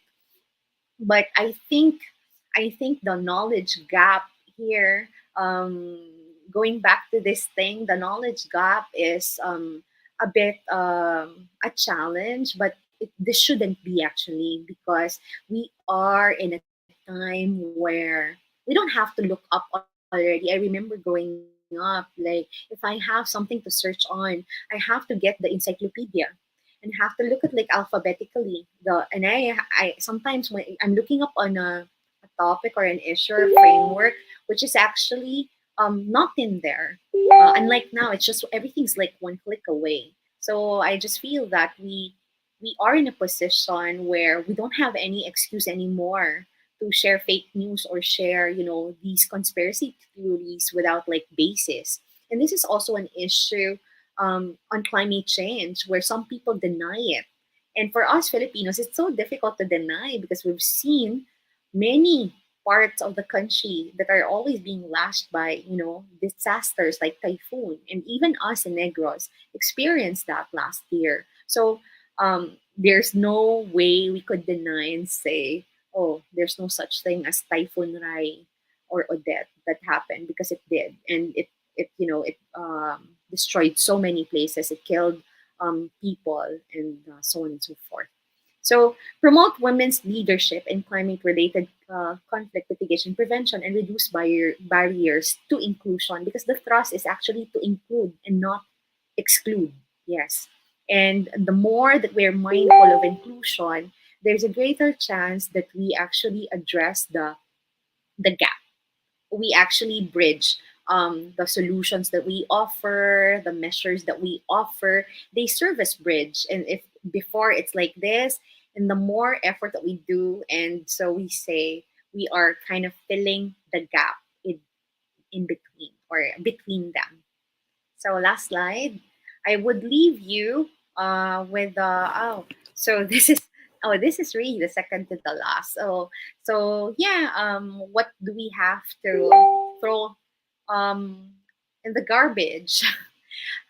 But I think the knowledge gap here, going back to this thing, the knowledge gap is a bit a challenge, but this shouldn't be actually, because we are in a time where we don't have to look up already. I remember growing up, like if I have something to search on, I have to get the encyclopedia and have to look at like alphabetically. I sometimes when I'm looking up on a topic or an issue or framework, which is actually not in there. Unlike now, it's just everything's like one click away. So I just feel that we are in a position where we don't have any excuse anymore to share fake news or share these conspiracy theories without like basis. And this is also an issue on climate change where some people deny it. And for us Filipinos, it's so difficult to deny because we've seen many parts of the country that are always being lashed by disasters like typhoon, and even us in Negros experienced that last year. So there's no way we could deny and say, oh, there's no such thing as Typhoon Rai or Odette that happened, because it did. And it destroyed so many places. It killed people, and so on and so forth. So promote women's leadership in climate-related conflict mitigation prevention and reduce barriers to inclusion, because the thrust is actually to include and not exclude. Yes. And the more that we're mindful of inclusion, there's a greater chance that we actually address the gap. We actually bridge the solutions that we offer, the measures that we offer. They serve as bridge. And if before it's like this, and the more effort that we do, and so we say we are kind of filling the gap in between or between them. So last slide, I would leave you with so this is really the second to the last. So yeah, what do we have to throw in the garbage?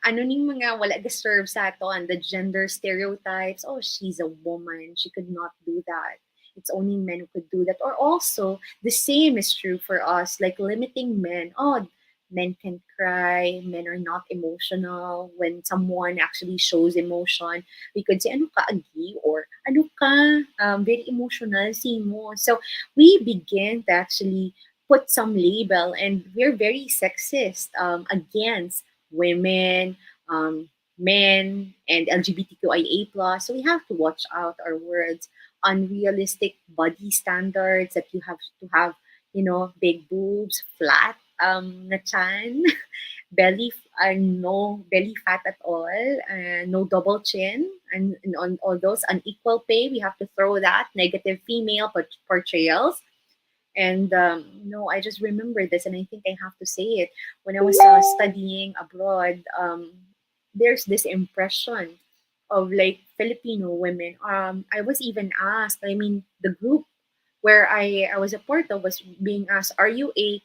Ano ning mga wala deserve sa aton, the gender stereotypes. Oh, she's a woman, she could not do that. It's only men who could do that. Or also, the same is true for us, like limiting men. Oh, men can cry, men are not emotional. When someone actually shows emotion, we could say, ano ka, agi? Or ano ka, very emotional, si mo. So we begin to actually put some label, and we're very sexist against women, men and LGBTQIA+. So we have to watch out our words. Unrealistic body standards that you have to have, big boobs, flat na chan, no belly fat at all, no double chin, and on all those unequal pay, we have to throw that negative female portrayals. And no, I just remember this, and I think I have to say it. When I was studying abroad, there's this impression of like Filipino women. I was even asked. I mean, the group where I was a part of was being asked, are you a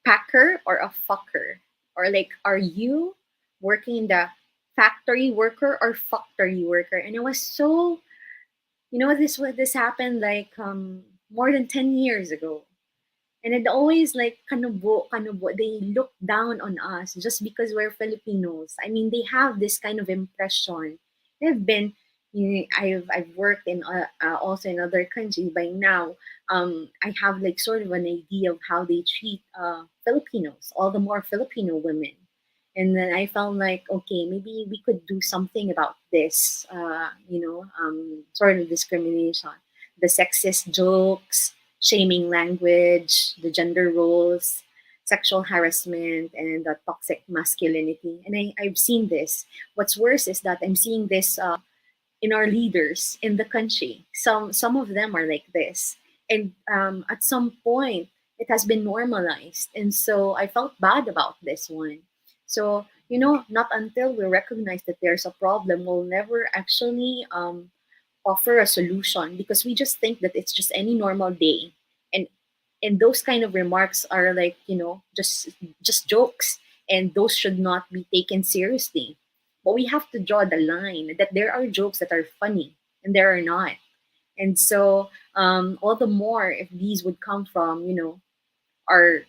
packer or a fucker? Or like, are you working in the factory worker or factory worker? And it was so, this happened like more than 10 years ago. And it always like kanubo, they look down on us just because we're Filipinos. I mean, they have this kind of impression. They've been, I've worked in also in other countries by now. I have like sort of an idea of how they treat Filipinos, all the more Filipino women. And then I felt like, okay, maybe we could do something about this, sort of discrimination, the sexist jokes, shaming language, the gender roles, sexual harassment, and the toxic masculinity. And I've seen this. What's worse is that I'm seeing this in our leaders in the country. Some of them are like this. And at some point, it has been normalized. And so I felt bad about this one. So, not until we recognize that there's a problem, we'll never actually offer a solution, because we just think that it's just any normal day. And those kind of remarks are like, just jokes, and those should not be taken seriously. But we have to draw the line that there are jokes that are funny and there are not. And so all the more if these would come from, our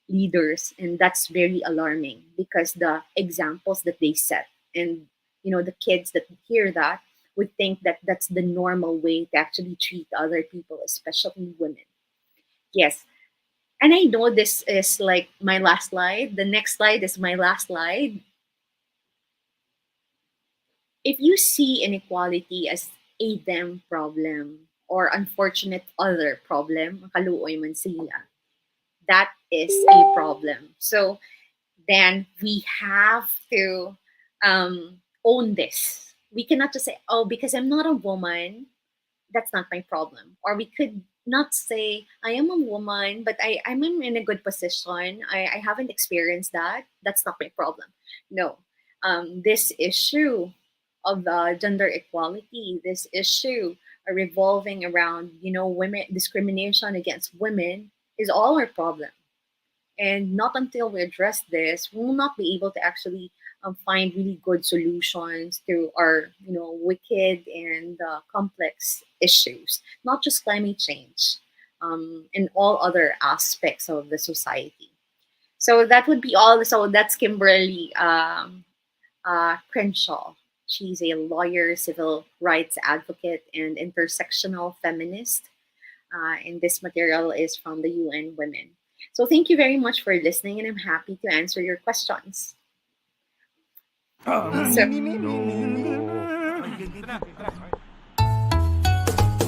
leaders, and that's very alarming, because the examples that they set, and the kids that hear that would think that that's the normal way to actually treat other people, especially women. Yes. And I know this is like my last slide. The next slide is my last slide. If you see inequality as a them problem or unfortunate other problem, makaluoy man sila, that is a problem. So then we have to own this. We cannot just say, oh, because I'm not a woman, that's not my problem. Or we could not say, I am a woman, but I'm in a good position. I haven't experienced that. That's not my problem. No. This issue of gender equality, this issue revolving around, women, discrimination against women is all our problem. And not until we address this, we will not be able to actually find really good solutions to our, wicked and complex issues, not just climate change, and all other aspects of the society. So that would be all. So that's Kimberly Crenshaw. She's a lawyer, civil rights advocate, and intersectional feminist. And this material is from the UN Women. So thank you very much for listening, and I'm happy to answer your questions.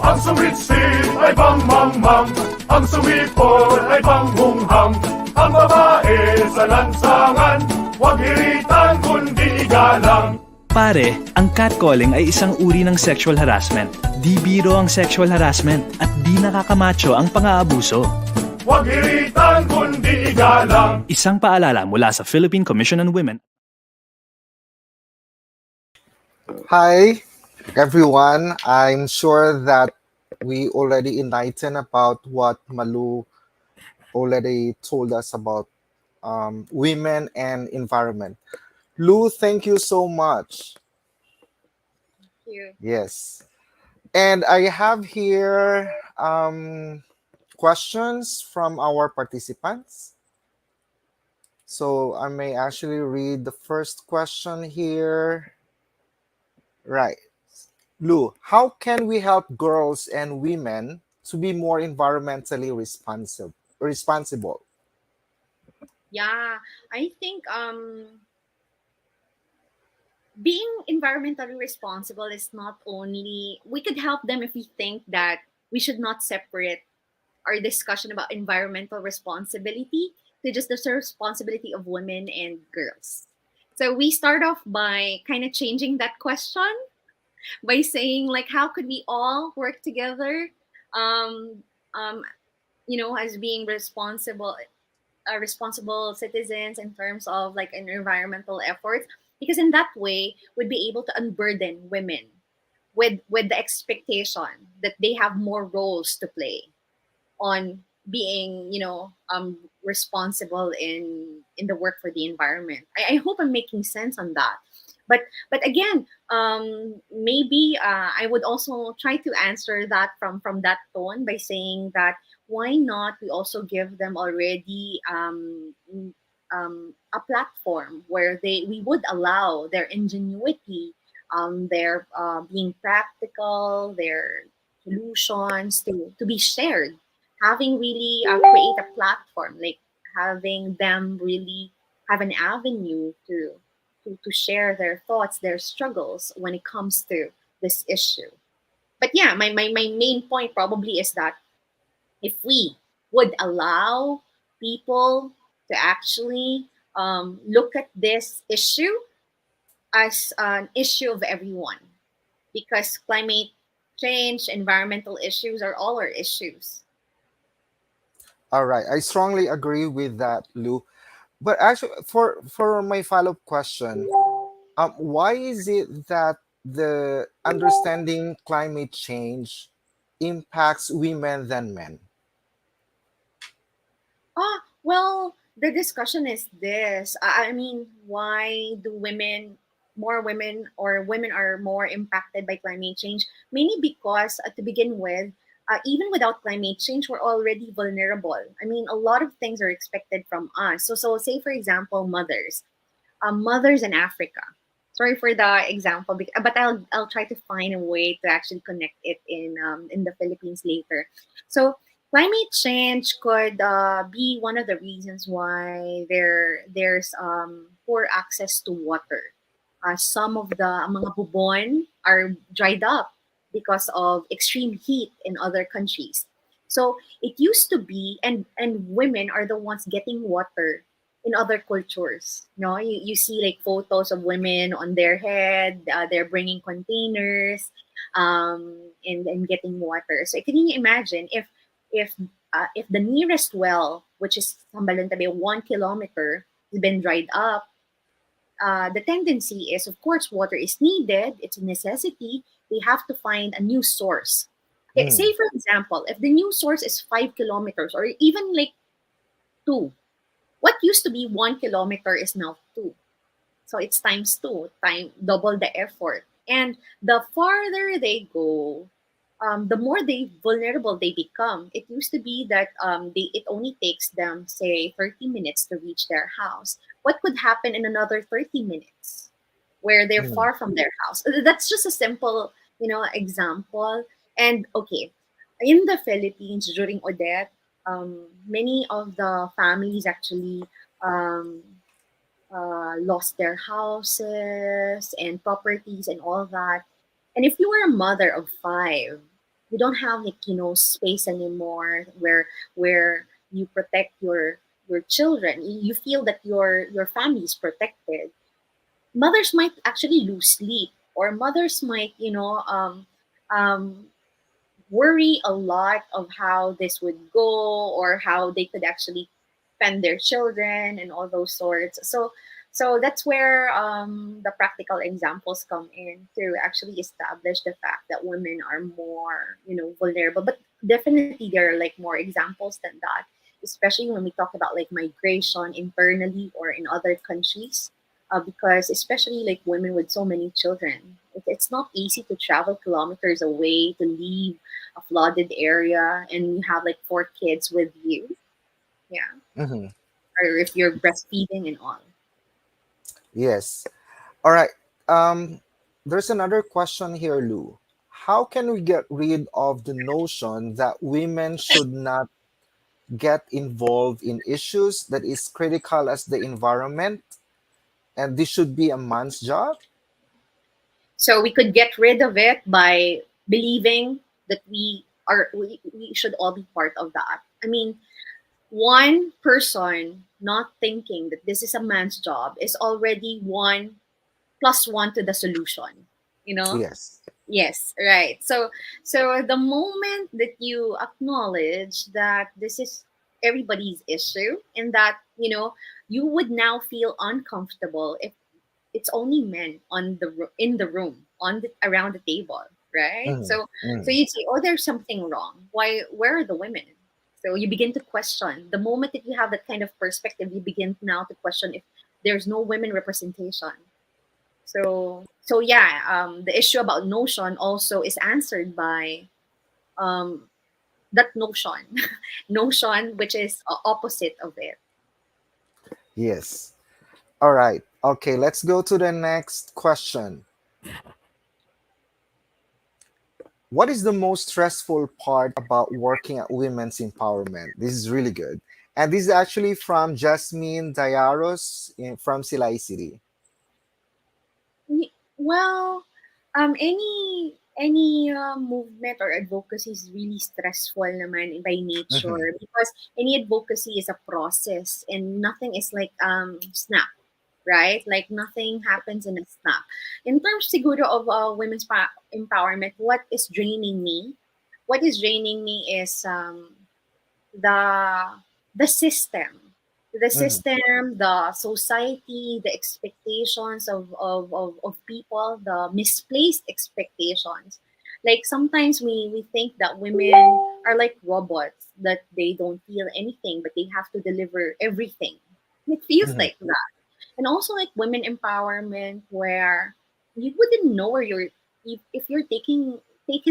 Ang sumitsit ay bangmangmang, ang sumipol ay banghunghang, ang babae sa lansangan, huwag hiritan kundi igalang. Pare, ang catcalling ay isang uri ng sexual harassment. Di biro ang sexual harassment at di nakakamacho ang pang-aabuso. Huwag hiritan kundi igalang. Isang paalala mula sa Philippine Commission on Women. Hi, everyone. I'm sure that we already enlightened about what Malu already told us about women and environment. Lou, thank you so much. Thank you. Yes. And I have here questions from our participants. So I may actually read the first question here. Right. Lou, how can we help girls and women to be more environmentally responsible? Yeah, I think being environmentally responsible is not only, we could help them if we think that we should not separate our discussion about environmental responsibility to just the responsibility of women and girls. So we start off by kind of changing that question by saying like, how could we all work together, um, um, as being responsible citizens in terms of like an environmental efforts, because in that way we'd be able to unburden women with the expectation that they have more roles to play on being responsible in the work for the environment. I hope I'm making sense on that. But again, maybe I would also try to answer that from that tone by saying that why not we also give them already a platform where we would allow their ingenuity, their being practical, their solutions to be shared, having really create a platform, like having them really have an avenue to share their thoughts, their struggles when it comes to this issue. But yeah, my main point probably is that if we would allow people to actually look at this issue as an issue of everyone, because climate change, environmental issues are all our issues. All right, I strongly agree with that, Lou. But actually, for my follow-up question, why is it that the understanding climate change impacts women than men? Well, the discussion is this. I mean, why do more women, or women are more impacted by climate change? Mainly because, to begin with, even without climate change, we're already vulnerable. I mean, a lot of things are expected from us. So say, for example, mothers in Africa. Sorry for the example, but I'll try to find a way to actually connect it in the Philippines later. So climate change could be one of the reasons why there's poor access to water. Some of the mga bubon are dried up because of extreme heat in other countries. So it used to be, and women are the ones getting water in other cultures. No, you see like photos of women on their head, they're bringing containers, and getting water. So can you imagine if if the nearest well, which is Sambalantabe, 1 kilometer, has been dried up, the tendency is, of course, water is needed. It's a necessity. They have to find a new source. Okay, say, for example, if the new source is 5 kilometers or even like 2, what used to be 1 kilometer is now 2. So it's times 2, double the effort. And the farther they go, the more vulnerable they become. It used to be that it only takes them, say, 30 minutes to reach their house. What could happen in another 30 minutes where they're far from their house? That's just a simple, example. And okay, in the Philippines during Odette, many of the families actually lost their houses and properties and all that. And if you were a mother of 5, you don't have like space anymore where you protect your children. You feel that your family is protected. Mothers might actually lose sleep, or mothers might um, worry a lot of how this would go, or how they could actually fend their children and all those sorts. So that's where the practical examples come in to actually establish the fact that women are more vulnerable. But definitely there are like more examples than that, especially when we talk about like migration internally or in other countries, because especially like women with so many children, it's not easy to travel kilometers away to leave a flooded area and you have like 4 kids with you. Yeah. Mm-hmm. Or if you're breastfeeding and all. Yes. All right. There's another question here, Lou. How can we get rid of the notion that women should not get involved in issues that is critical as the environment, and this should be a man's job? So we could get rid of it by believing that we should all be part of that. I mean, one person not thinking that this is a man's job is already 1 + 1 to the solution, you know? Yes. Yes, right. So the moment that you acknowledge that this is everybody's issue, and that, you would now feel uncomfortable if it's only men in the room, around the table, right? Mhm, So mhm. you'd say, oh, there's something wrong. Where are the women? So you begin to question. The moment that you have that kind of perspective, you begin now to question if there's no women representation. So yeah, the issue about notion also is answered by um, that notion, notion, which is opposite of it. Yes. All right. Okay, let's go to the next question. What is the most stressful part about working at women's empowerment? This is really good. And this is actually from Jasmine Diaros from Silay City. Well, any movement or advocacy is really stressful naman by Mhm, nature, because any advocacy is a process and nothing is like snap, right? Like nothing happens in a snap. In terms siguro of women's empowerment, what is draining me is the the system mhm, the society, the expectations of people, the misplaced expectations. Like sometimes we think that women are like robots, that they don't feel anything but they have to deliver everything. It feels mhm, like that. And also like women empowerment, where you wouldn't know where if you're taken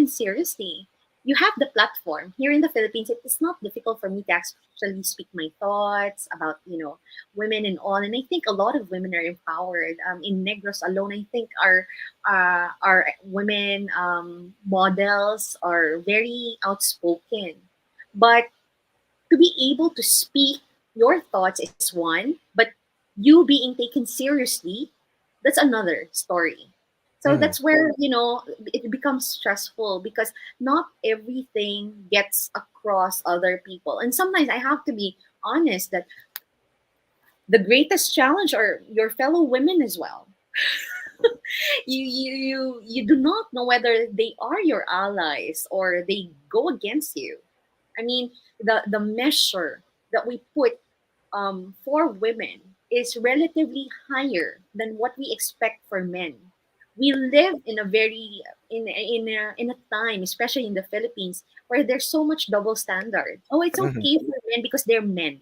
seriously. You have the platform here in the Philippines. It is not difficult for me to actually speak my thoughts about women and all. And I think a lot of women are empowered. In Negros alone, I think our women models are very outspoken. But to be able to speak your thoughts is one, but you being taken seriously, that's another story. So mhm. that's where, it becomes stressful, because not everything gets across other people. And sometimes I have to be honest that the greatest challenge are your fellow women as well. You do not know whether they are your allies or they go against you. I mean, the measure that we put for women is relatively higher than what we expect for men. We live in a very in a time, especially in the Philippines, where there's so much double standard. Oh, it's Mhm, okay for men because they're men.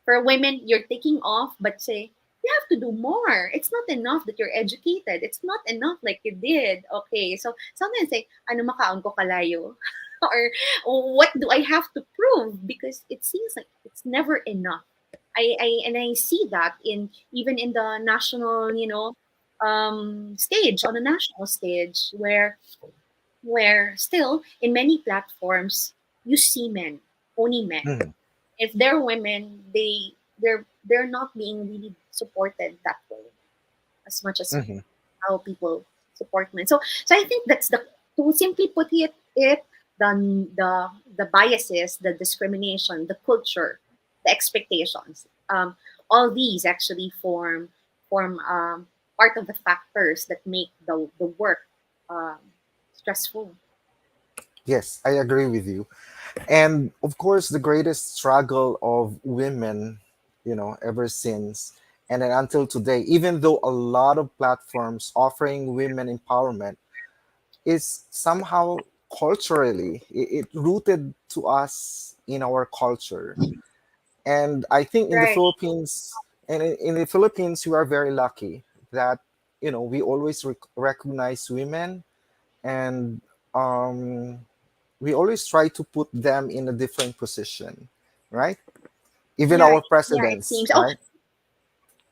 For women, you're taking off, but say, you have to do more. It's not enough that you're educated. It's not enough like you did. Okay, so sometimes say, ano makaon ko kalayo? Or what do I have to prove? Because it seems like it's never enough. I see that even in the national, stage, on the national stage, where still in many platforms you see men, only men. mhm, If they're women, they're not being really supported that way as much as mhm. how people support men. So I think that's the to simply put it the biases, the discrimination, the culture, the expectations. All these actually form part of the factors that make the work um, stressful. Yes, I agree with you. And of course, the greatest struggle of women, ever since and then until today, even though a lot of platforms offering women empowerment, is somehow culturally it rooted to us in our culture. And I think in the Right. Philippines, and in the Philippines, we are very lucky that we always recognize women, and um, we always try to put them in a different position, right? Even Yeah. our Yeah. It presidents, seems. Oh, right?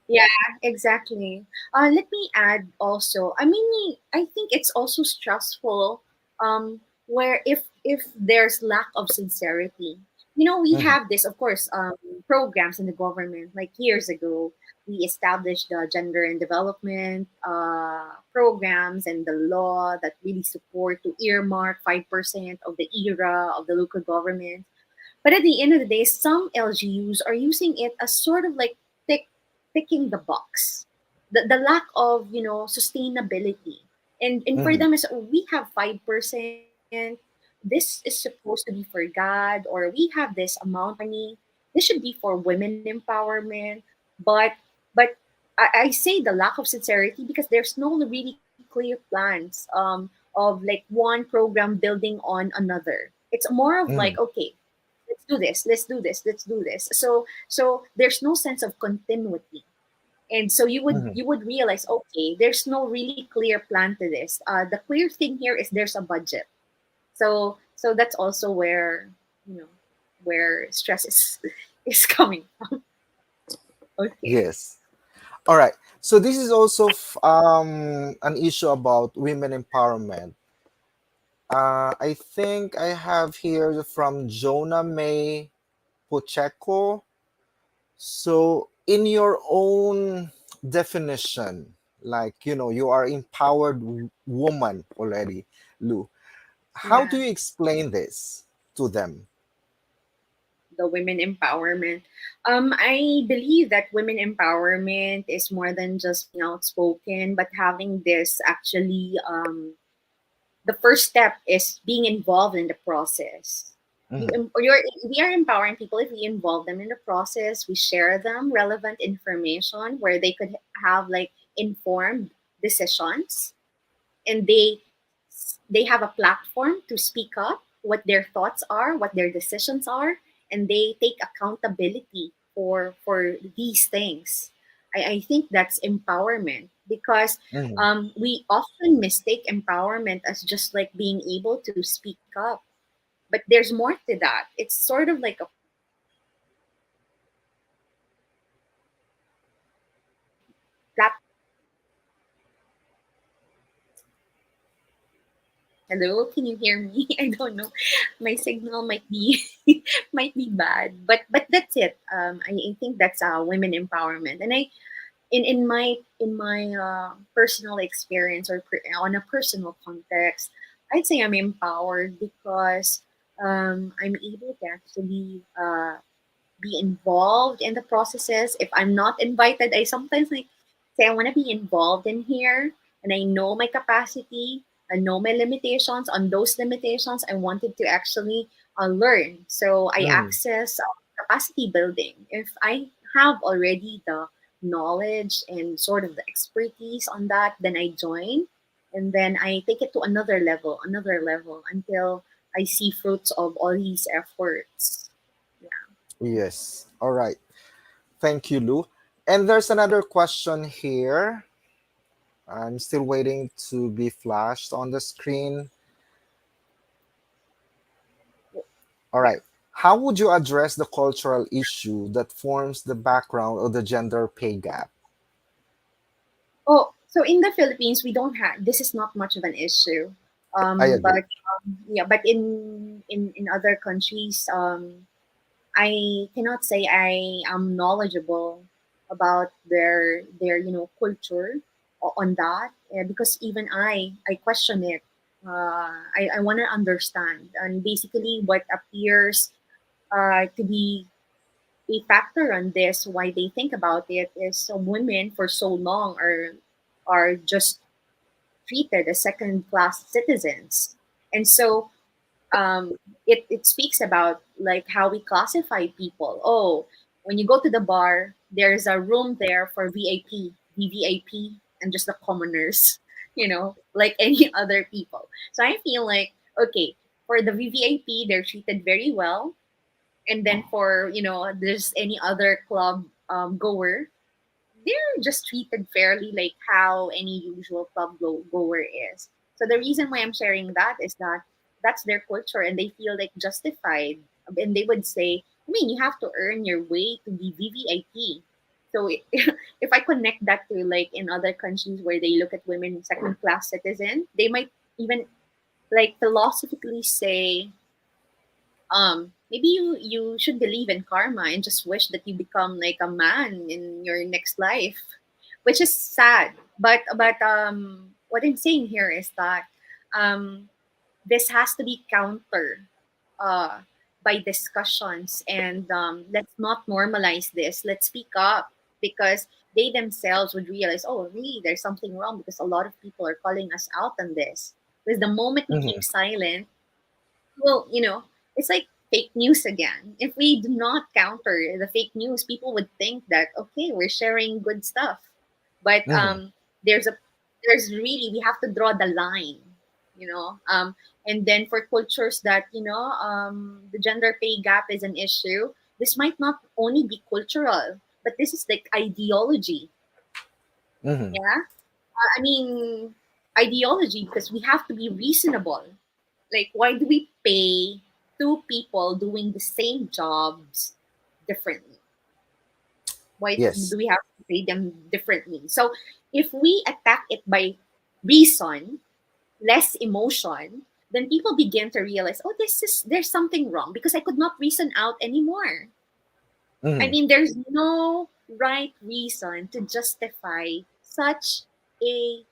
yeah, exactly. Let me add also. I mean, I think it's also stressful, where if there's lack of sincerity. we have this, of course, programs in the government. Like years ago, we established the gender and development programs and the law that really support to earmark 5% of the ERA of the local government. But at the end of the day, some LGUs are using it as sort of like tick, ticking the box. The lack of, sustainability. And for them is, oh, we have 5%. This is supposed to be for God, or we have this amount of money. This should be for women empowerment. But I say the lack of sincerity because there's no really clear plans of like one program building on another. It's more of like, okay, let's do this, let's do this, let's do this. So there's no sense of continuity. And so you would realize, okay, there's no really clear plan to this. The clear thing here is there's a budget. So that's also where stress is is coming from. Okay. Yes. All right. So this is also an issue about women empowerment. I think I have here from Jonah May Pacheco. So, in your own definition, like, you are empowered woman already, Lou. How do Yeah. you explain this to them? The women empowerment. I believe that women empowerment is more than just being outspoken, but having this actually, the first step is being involved in the process. We are empowering people if we involve them in the process. We share them relevant information where they could have like informed decisions, and they have a platform to speak up what their thoughts are, what their decisions are, and they take accountability for these things. I think that's empowerment because we often mistake empowerment as just like being able to speak up, but there's more to that. It's sort of like a plat- Hello, can you hear me? I don't know. My signal might be might be bad, but that's it. I think that's women empowerment, and in my personal experience or on a personal context, I'd say I'm empowered because I'm able to actually be involved in the processes. If I'm not invited, I sometimes like say I want to be involved in here, and I know my capacity, I know my limitations. On those limitations, I wanted to actually learn. So I access capacity building. If I have already the knowledge and sort of the expertise on that, then I join, and then I take it to another level until I see fruits of all these efforts. Yes. All right. Thank you, Lou. And there's another question here. I'm still waiting to be flashed on the screen. All right. How would you address the cultural issue that forms the background of the gender pay gap? Oh, so in the Philippines, we don't have this is not much of an issue. I agree. But yeah, but in other countries, I cannot say I am knowledgeable about their culture on that because even I question it. I want to understand, and basically what appears to be a factor on this, why they think about it, is some women for so long are just treated as second class citizens. And so it speaks about like how we classify people. Oh, when you go to the bar, there's a room there for VIP, VVIP, and just the commoners, like any other people. So I feel like, okay, for the VVIP, they're treated very well. And then for, there's any other club goer, they're just treated fairly like how any usual club goer is. So the reason why I'm sharing that is that that's their culture and they feel like justified. And they would say, I mean, you have to earn your way to be VVIP. So if I connect that to like in other countries where they look at women second class citizen, they might even like philosophically say, maybe you should believe in karma and just wish that you become like a man in your next life, which is sad. But what I'm saying here is that um, this has to be countered uh, by discussions, and let's not normalize this. Let's speak up, because they themselves would realize, oh, really, there's something wrong, because a lot of people are calling us out on this. Because the moment we Mhm. keep silent, well, it's like fake news again. If we do not counter the fake news, people would think that, okay, we're sharing good stuff. But Mhm. there's a there's really, we have to draw the line, you know. And then for cultures that, the gender pay gap is an issue, this might not only be cultural, but this is like ideology. Mhm. Yeah. I mean, ideology, because we have to be reasonable. Like, why do we pay two people doing the same jobs differently? Why Yes. do we have to pay them differently? So, if we attack it by reason, less emotion, then people begin to realize, oh, there's something wrong, because I could not reason out anymore. I Mhm. mean, there's no right reason to justify such a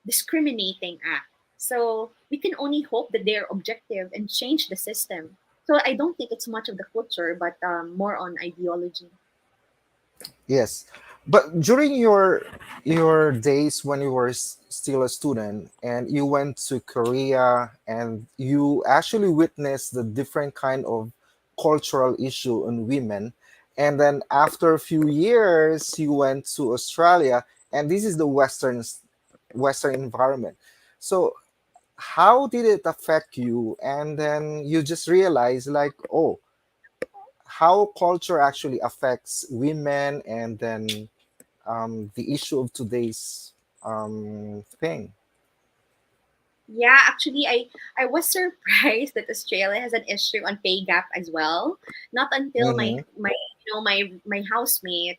discriminating act. So we can only hope that they're objective and change the system. So I don't think it's much of the culture, but more on ideology. Yes, but during your days when you were still a student and you went to Korea and you actually witnessed the different kind of cultural issue in women, and then after a few years you went to Australia, and this is the Western environment. So how did it affect you? And then you just realize like, oh, how culture actually affects women, and then the issue of today's thing. Yeah, actually, I was surprised that Australia has an issue on pay gap as well. Not until Mm-hmm. my housemate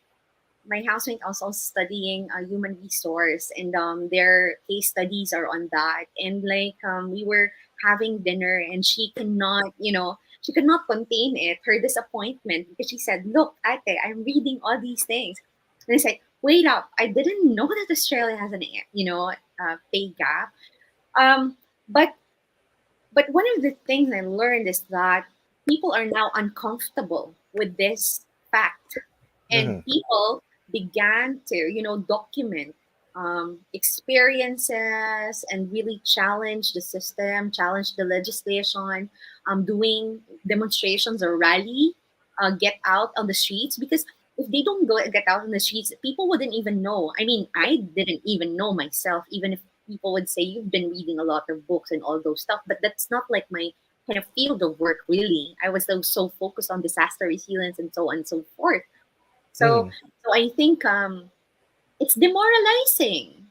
also studying human resource, and their case studies are on that. And like we were having dinner, and she could not contain it, her disappointment, because she said, look, ate, I'm reading all these things. And I said, wait up, I didn't know that Australia has an pay gap. um but but one of the things I learned is that people are now uncomfortable with this fact, and Mm-hmm. people began to, document experiences and really challenge the system, challenge the legislation, doing demonstrations or rally, get out on the streets, because if they don't go get out on the streets, people wouldn't even know. I mean, I didn't even know myself, even if people would say you've been reading a lot of books and all those stuff, but that's not like my kind of field of work really. I was so focused on disaster resilience and so on and so forth. So Mm-hmm. so I think it's demoralizing.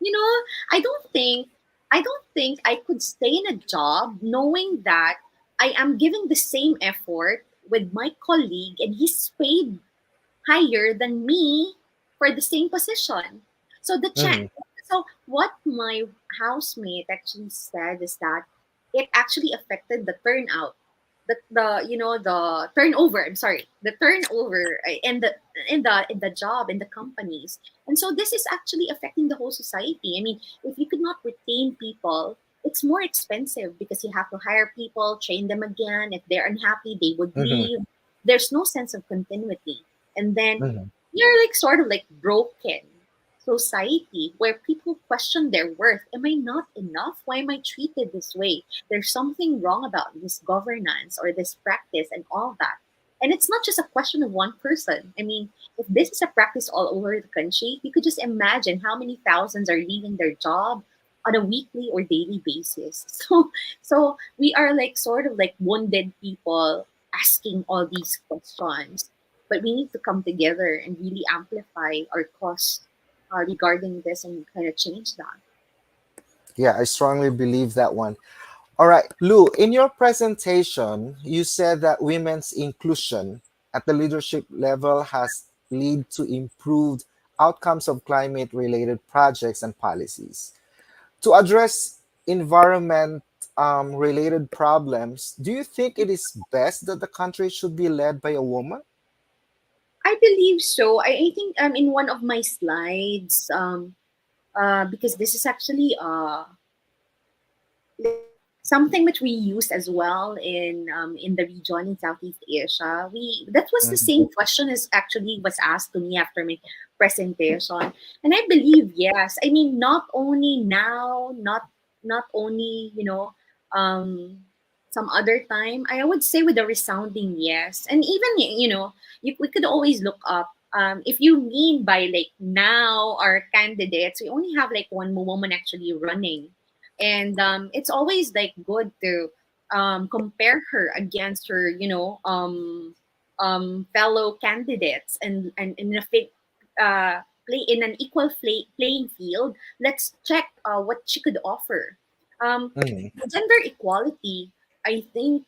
You know, I don't think I could stay in a job knowing that I am giving the same effort with my colleague and he's paid higher than me for the same position. So the Mm-hmm. chance. So what my housemate actually said is that it actually affected the turnout, the turnover. I'm sorry, the turnover in the job in the companies, and so this is actually affecting the whole society. I mean, if you could not retain people, it's more expensive because you have to hire people, train them again. If they're unhappy, they would Mm-hmm. leave. There's no sense of continuity, and then Mm-hmm. you're like sort of like broken society where people question their worth. Am I not enough? Why am I treated this way? There's something wrong about this governance or this practice and all that. And it's not just a question of one person. I mean, if this is a practice all over the country, you could just imagine how many thousands are leaving their job on a weekly or daily basis. So we are like sort of like wounded people asking all these questions. But we need to come together and really amplify our cause regarding this and kind of change that. Yeah, I strongly believe that one. All right, Lou, in your presentation, you said that women's inclusion at the leadership level has led to improved outcomes of climate related projects and policies. To address environment related problems, do you think it is best that the country should be led by a woman? I believe so. I think in one of my slides, because this is actually something which we used as well in the region in Southeast Asia. That was the same question as actually was asked to me after my presentation, and I believe yes. I mean, not only now, not only some other time. I would say with a resounding yes, and even we could always look up. If you mean by like now our candidates, we only have like one woman actually running, and it's always like good to compare her against her fellow candidates, and in a play in an equal playing field. Let's check what she could offer. Gender equality, I think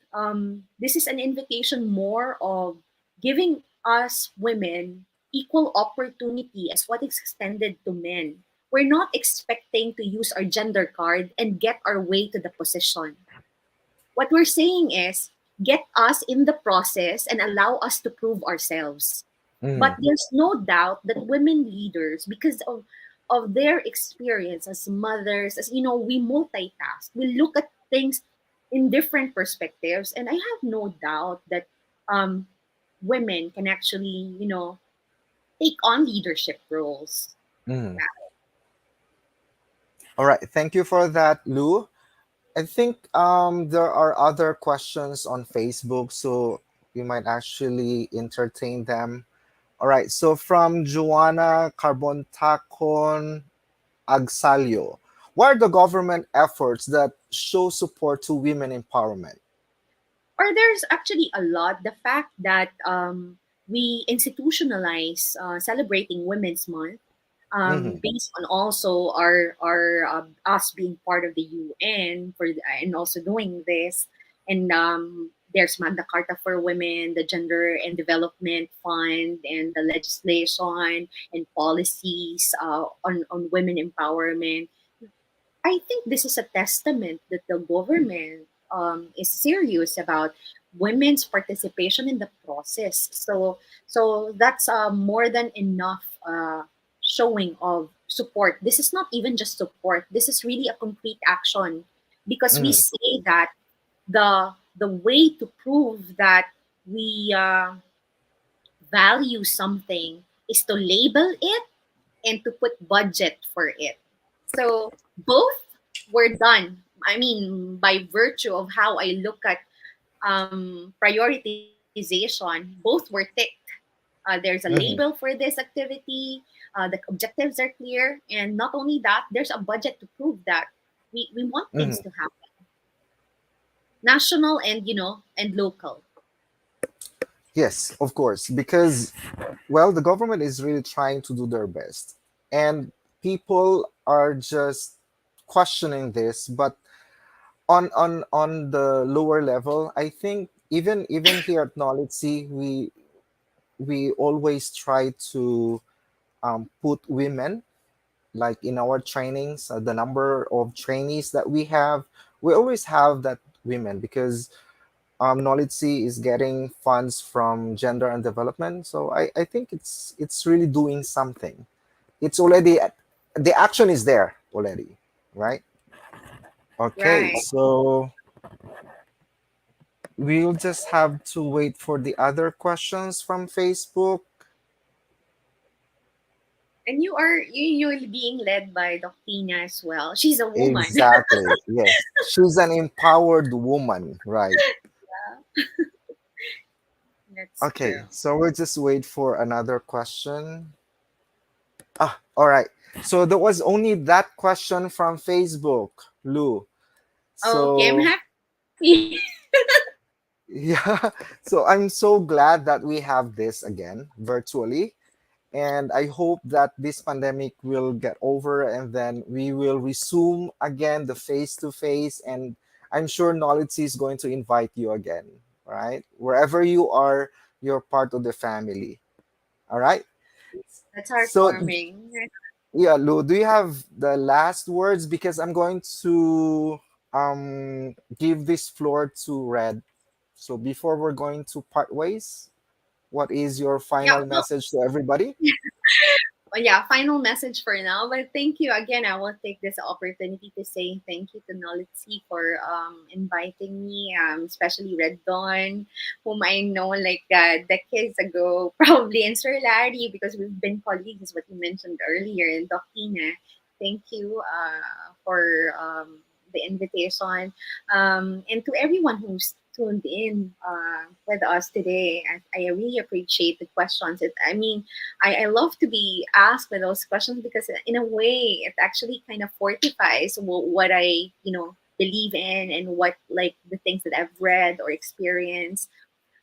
this is an invitation more of giving us women equal opportunity as what is extended to men. We're not expecting to use our gender card and get our way to the position. What we're saying is get us in the process and allow us to prove ourselves. But there's no doubt that women leaders, because of their experience as mothers, as we multitask, we look at things in different perspectives, and I have no doubt that women can actually take on leadership roles. All right, thank you for that, Lou. I think there are other questions on Facebook, so we might actually entertain them. All right, so from Joanna Carbontakon Agsalio, what are the government efforts that show support to women empowerment? Or there's actually a lot. The fact that we institutionalize celebrating Women's Month based on also our us being part of the UN and also doing this, and there's Magna Carta for Women, the Gender and Development Fund, and the legislation and policies on women empowerment. I think this is a testament that the government is serious about women's participation in the process. So that's more than enough showing of support. This is not even just support. This is really a concrete action, because we say that the way to prove that we value something is to label it and to put budget for it. So both were done. I mean, by virtue of how I look at prioritization, both were ticked. There's a label for this activity. The objectives are clear, and not only that, there's a budget to prove that we want things to happen, national and local. Yes, of course, because the government is really trying to do their best, and people are just questioning this. But on the lower level, I think even here at NOLITC, we always try to put women, like in our trainings, the number of trainees that we always have that women, because NOLITC is getting funds from gender and development. So I think it's really doing something. It's already, the action is there already, right? Okay, Right. so we'll just have to wait for the other questions from Facebook. And you're being led by Doctina as well. She's a woman. Exactly. Yes, she's an empowered woman, right? That's Okay, true. so we'll just wait for another question. All right. So there was only that question from Facebook, Lou. Okay, I'm So happy. yeah, so I'm so glad that we have this again virtually. And I hope that this pandemic will get over, and then we will resume again the face to face. And I'm sure NOLITC is going to invite you again, right? Wherever you are, you're part of the family. All right. That's So, heartwarming. yeah, Lou, do you have the last words? Because I'm going to give this floor to Red. So before we're going to part ways, what is your Yeah, final well, message to everybody? well, yeah, final message for now. But thank you again. I will take this opportunity to say thank you to NOLITC for inviting me, especially Red Dawn, whom I know like decades ago, probably, and Sir Larry, because we've been colleagues, what you mentioned earlier, and Doc Tina. Thank you for the invitation. And to everyone who's tuned in with us today, I really appreciate the questions. I mean, I love to be asked with those questions because in a way it actually kind of fortifies what I believe in and what like the things that I've read or experienced.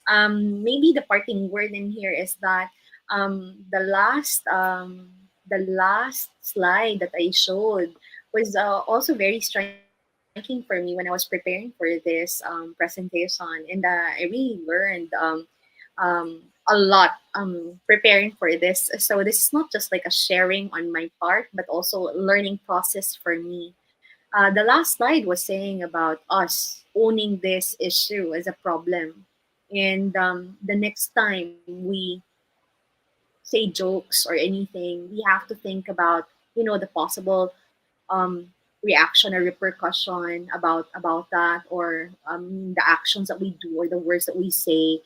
Maybe the parting word in here is that the last slide that I showed was also very striking for me when I was preparing for this presentation, and I really learned a lot preparing for this. So this is not just like a sharing on my part, but also a learning process for me. The last slide was saying about us owning this issue as a problem. And the next time we say jokes or anything, we have to think about, the possible reaction or repercussion about that, or the actions that we do or the words that we say.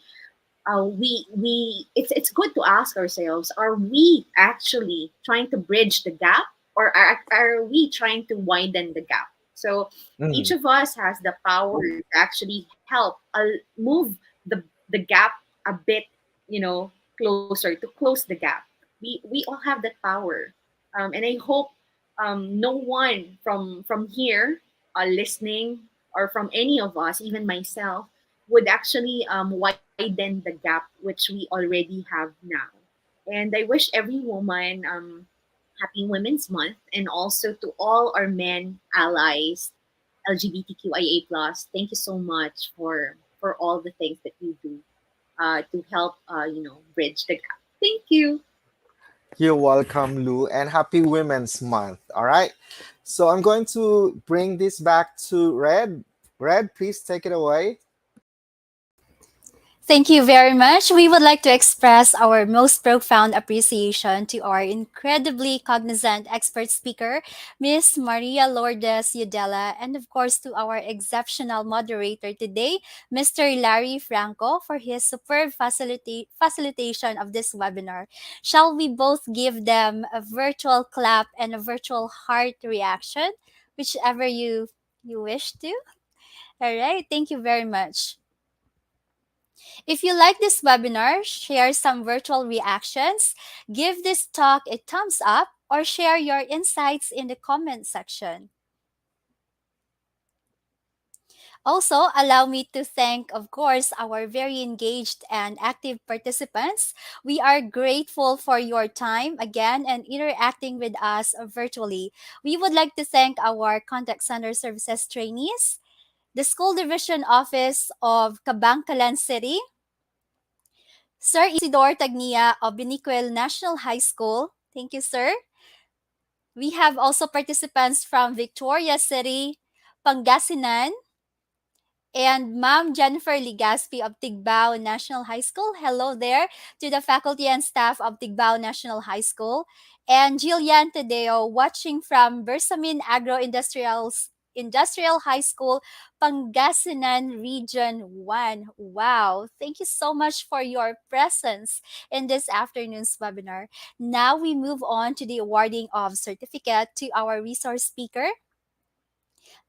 We it's good to ask ourselves, are we actually trying to bridge the gap, or are we trying to widen the gap? So each Mm. of us has the power to actually help move the gap a bit, closer, to close the gap. We all have that power. And I hope no one from here listening, or from any of us, even myself, would actually widen the gap which we already have now. And I wish every woman happy Women's Month, and also to all our men allies, LGBTQIA plus. Thank you so much for all the things that you do to help bridge the gap. Thank you. You're welcome, Lou, and happy Women's Month. All right. So I'm going to bring this back to Red. Red, please take it away. Thank you very much. We would like to express our most profound appreciation to our incredibly cognizant expert speaker, Miss Maria Lourdes Udela, and of course to our exceptional moderator today, Mr. Larry Franco, for his superb facilitation of this webinar. Shall we both give them a virtual clap and a virtual heart reaction, whichever you wish to? All right, thank you very much. If you like this webinar, share some virtual reactions, give this talk a thumbs up, or share your insights in the comment section. Also, allow me to thank, of course, our very engaged and active participants. We are grateful for your time again and interacting with us virtually. We would like to thank our contact center services trainees, the School Division Office of Cabangcalan City, Sir Isidore Tagnia of Biniquel National High School. Thank you, sir. We have also participants from Victoria City, Pangasinan, and Ma'am Jennifer Ligaspi of Tigbao National High School. Hello there to the faculty and staff of Tigbao National High School. And Jillian Tadeo watching from Bersamin Industrial High School, Pangasinan Region 1. Wow, thank you so much for your presence in this afternoon's webinar. Now we move on to the awarding of certificate to our resource speaker.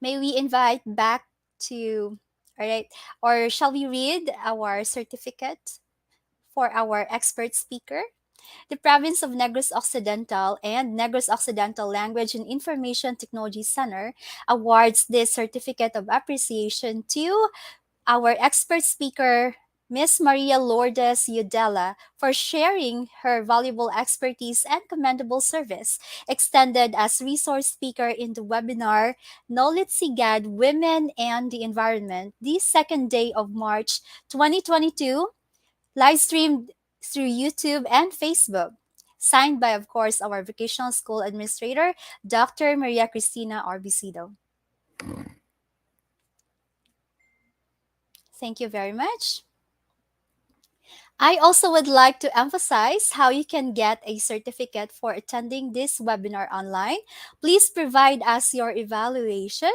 May we invite back to, all right, or shall we read our certificate for our expert speaker? The Province of Negros Occidental and Negros Occidental Language and Information Technology Center awards this certificate of appreciation to our expert speaker, Miss Maria Lourdes Udela, for sharing her valuable expertise and commendable service, extended as resource speaker in the webinar NOLITC GAD Women and the Environment, the second day of March 2022, live streamed through YouTube and Facebook. Signed by, of course, our vocational school administrator, Dr. Maria Cristina Orbicido. Thank you very much. I also would like to emphasize how you can get a certificate for attending this webinar online. Please provide us your evaluation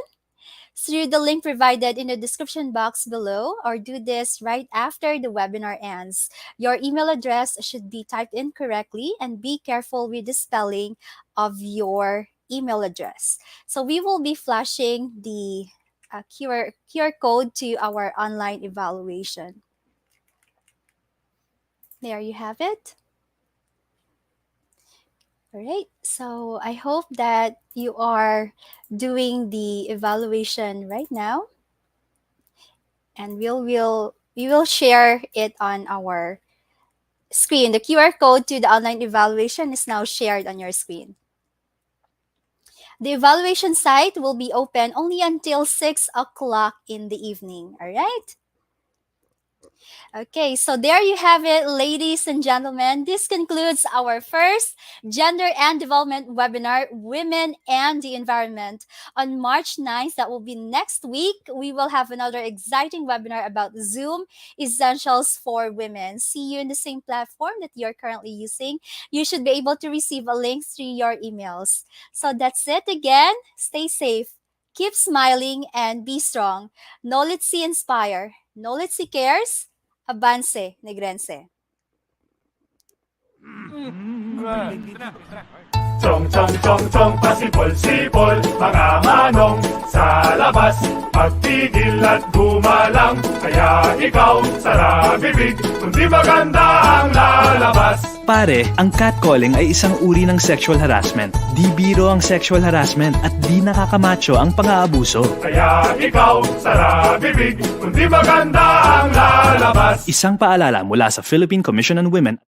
through the link provided in the description box below, or do this right after the webinar ends. Your email address should be typed in correctly, and be careful with the spelling of your email address. So we will be flashing the QR code to our online evaluation. There you have it. All right, so I hope that you are doing the evaluation right now, and we will share it on our screen. The QR code to the online evaluation is now shared on your screen. The evaluation site will be open only until 6 o'clock in the evening. All right. Okay, so there you have it, ladies and gentlemen. This concludes our first Gender and Development webinar, Women and the Environment. On March 9th, that will be next week, we will have another exciting webinar about Zoom Essentials for Women. See you in the same platform that you're currently using. You should be able to receive a link through your emails. So that's it again. Stay safe, keep smiling, and be strong. NOLITC Inspire, NOLITC Cares, Avance Negrense. Chong chong chong chong pasipol-sipol mga manong sa labas magpigil at gumalang kaya ikaw sara bibig kundi maganda ang lalabas. Pare, ang catcalling ay isang uri ng sexual harassment. Di biro ang sexual harassment at di nakakamacho ang pang-aabuso. Kaya ikaw sara bibig kundi maganda ang lalabas. Isang paalala mula sa Philippine Commission on Women.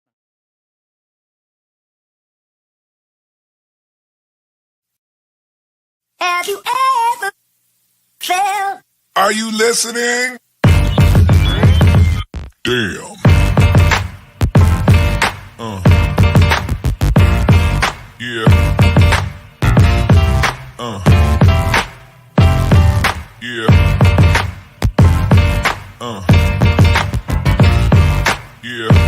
Have you ever felt? Are you listening? Damn. Yeah. Yeah. Yeah.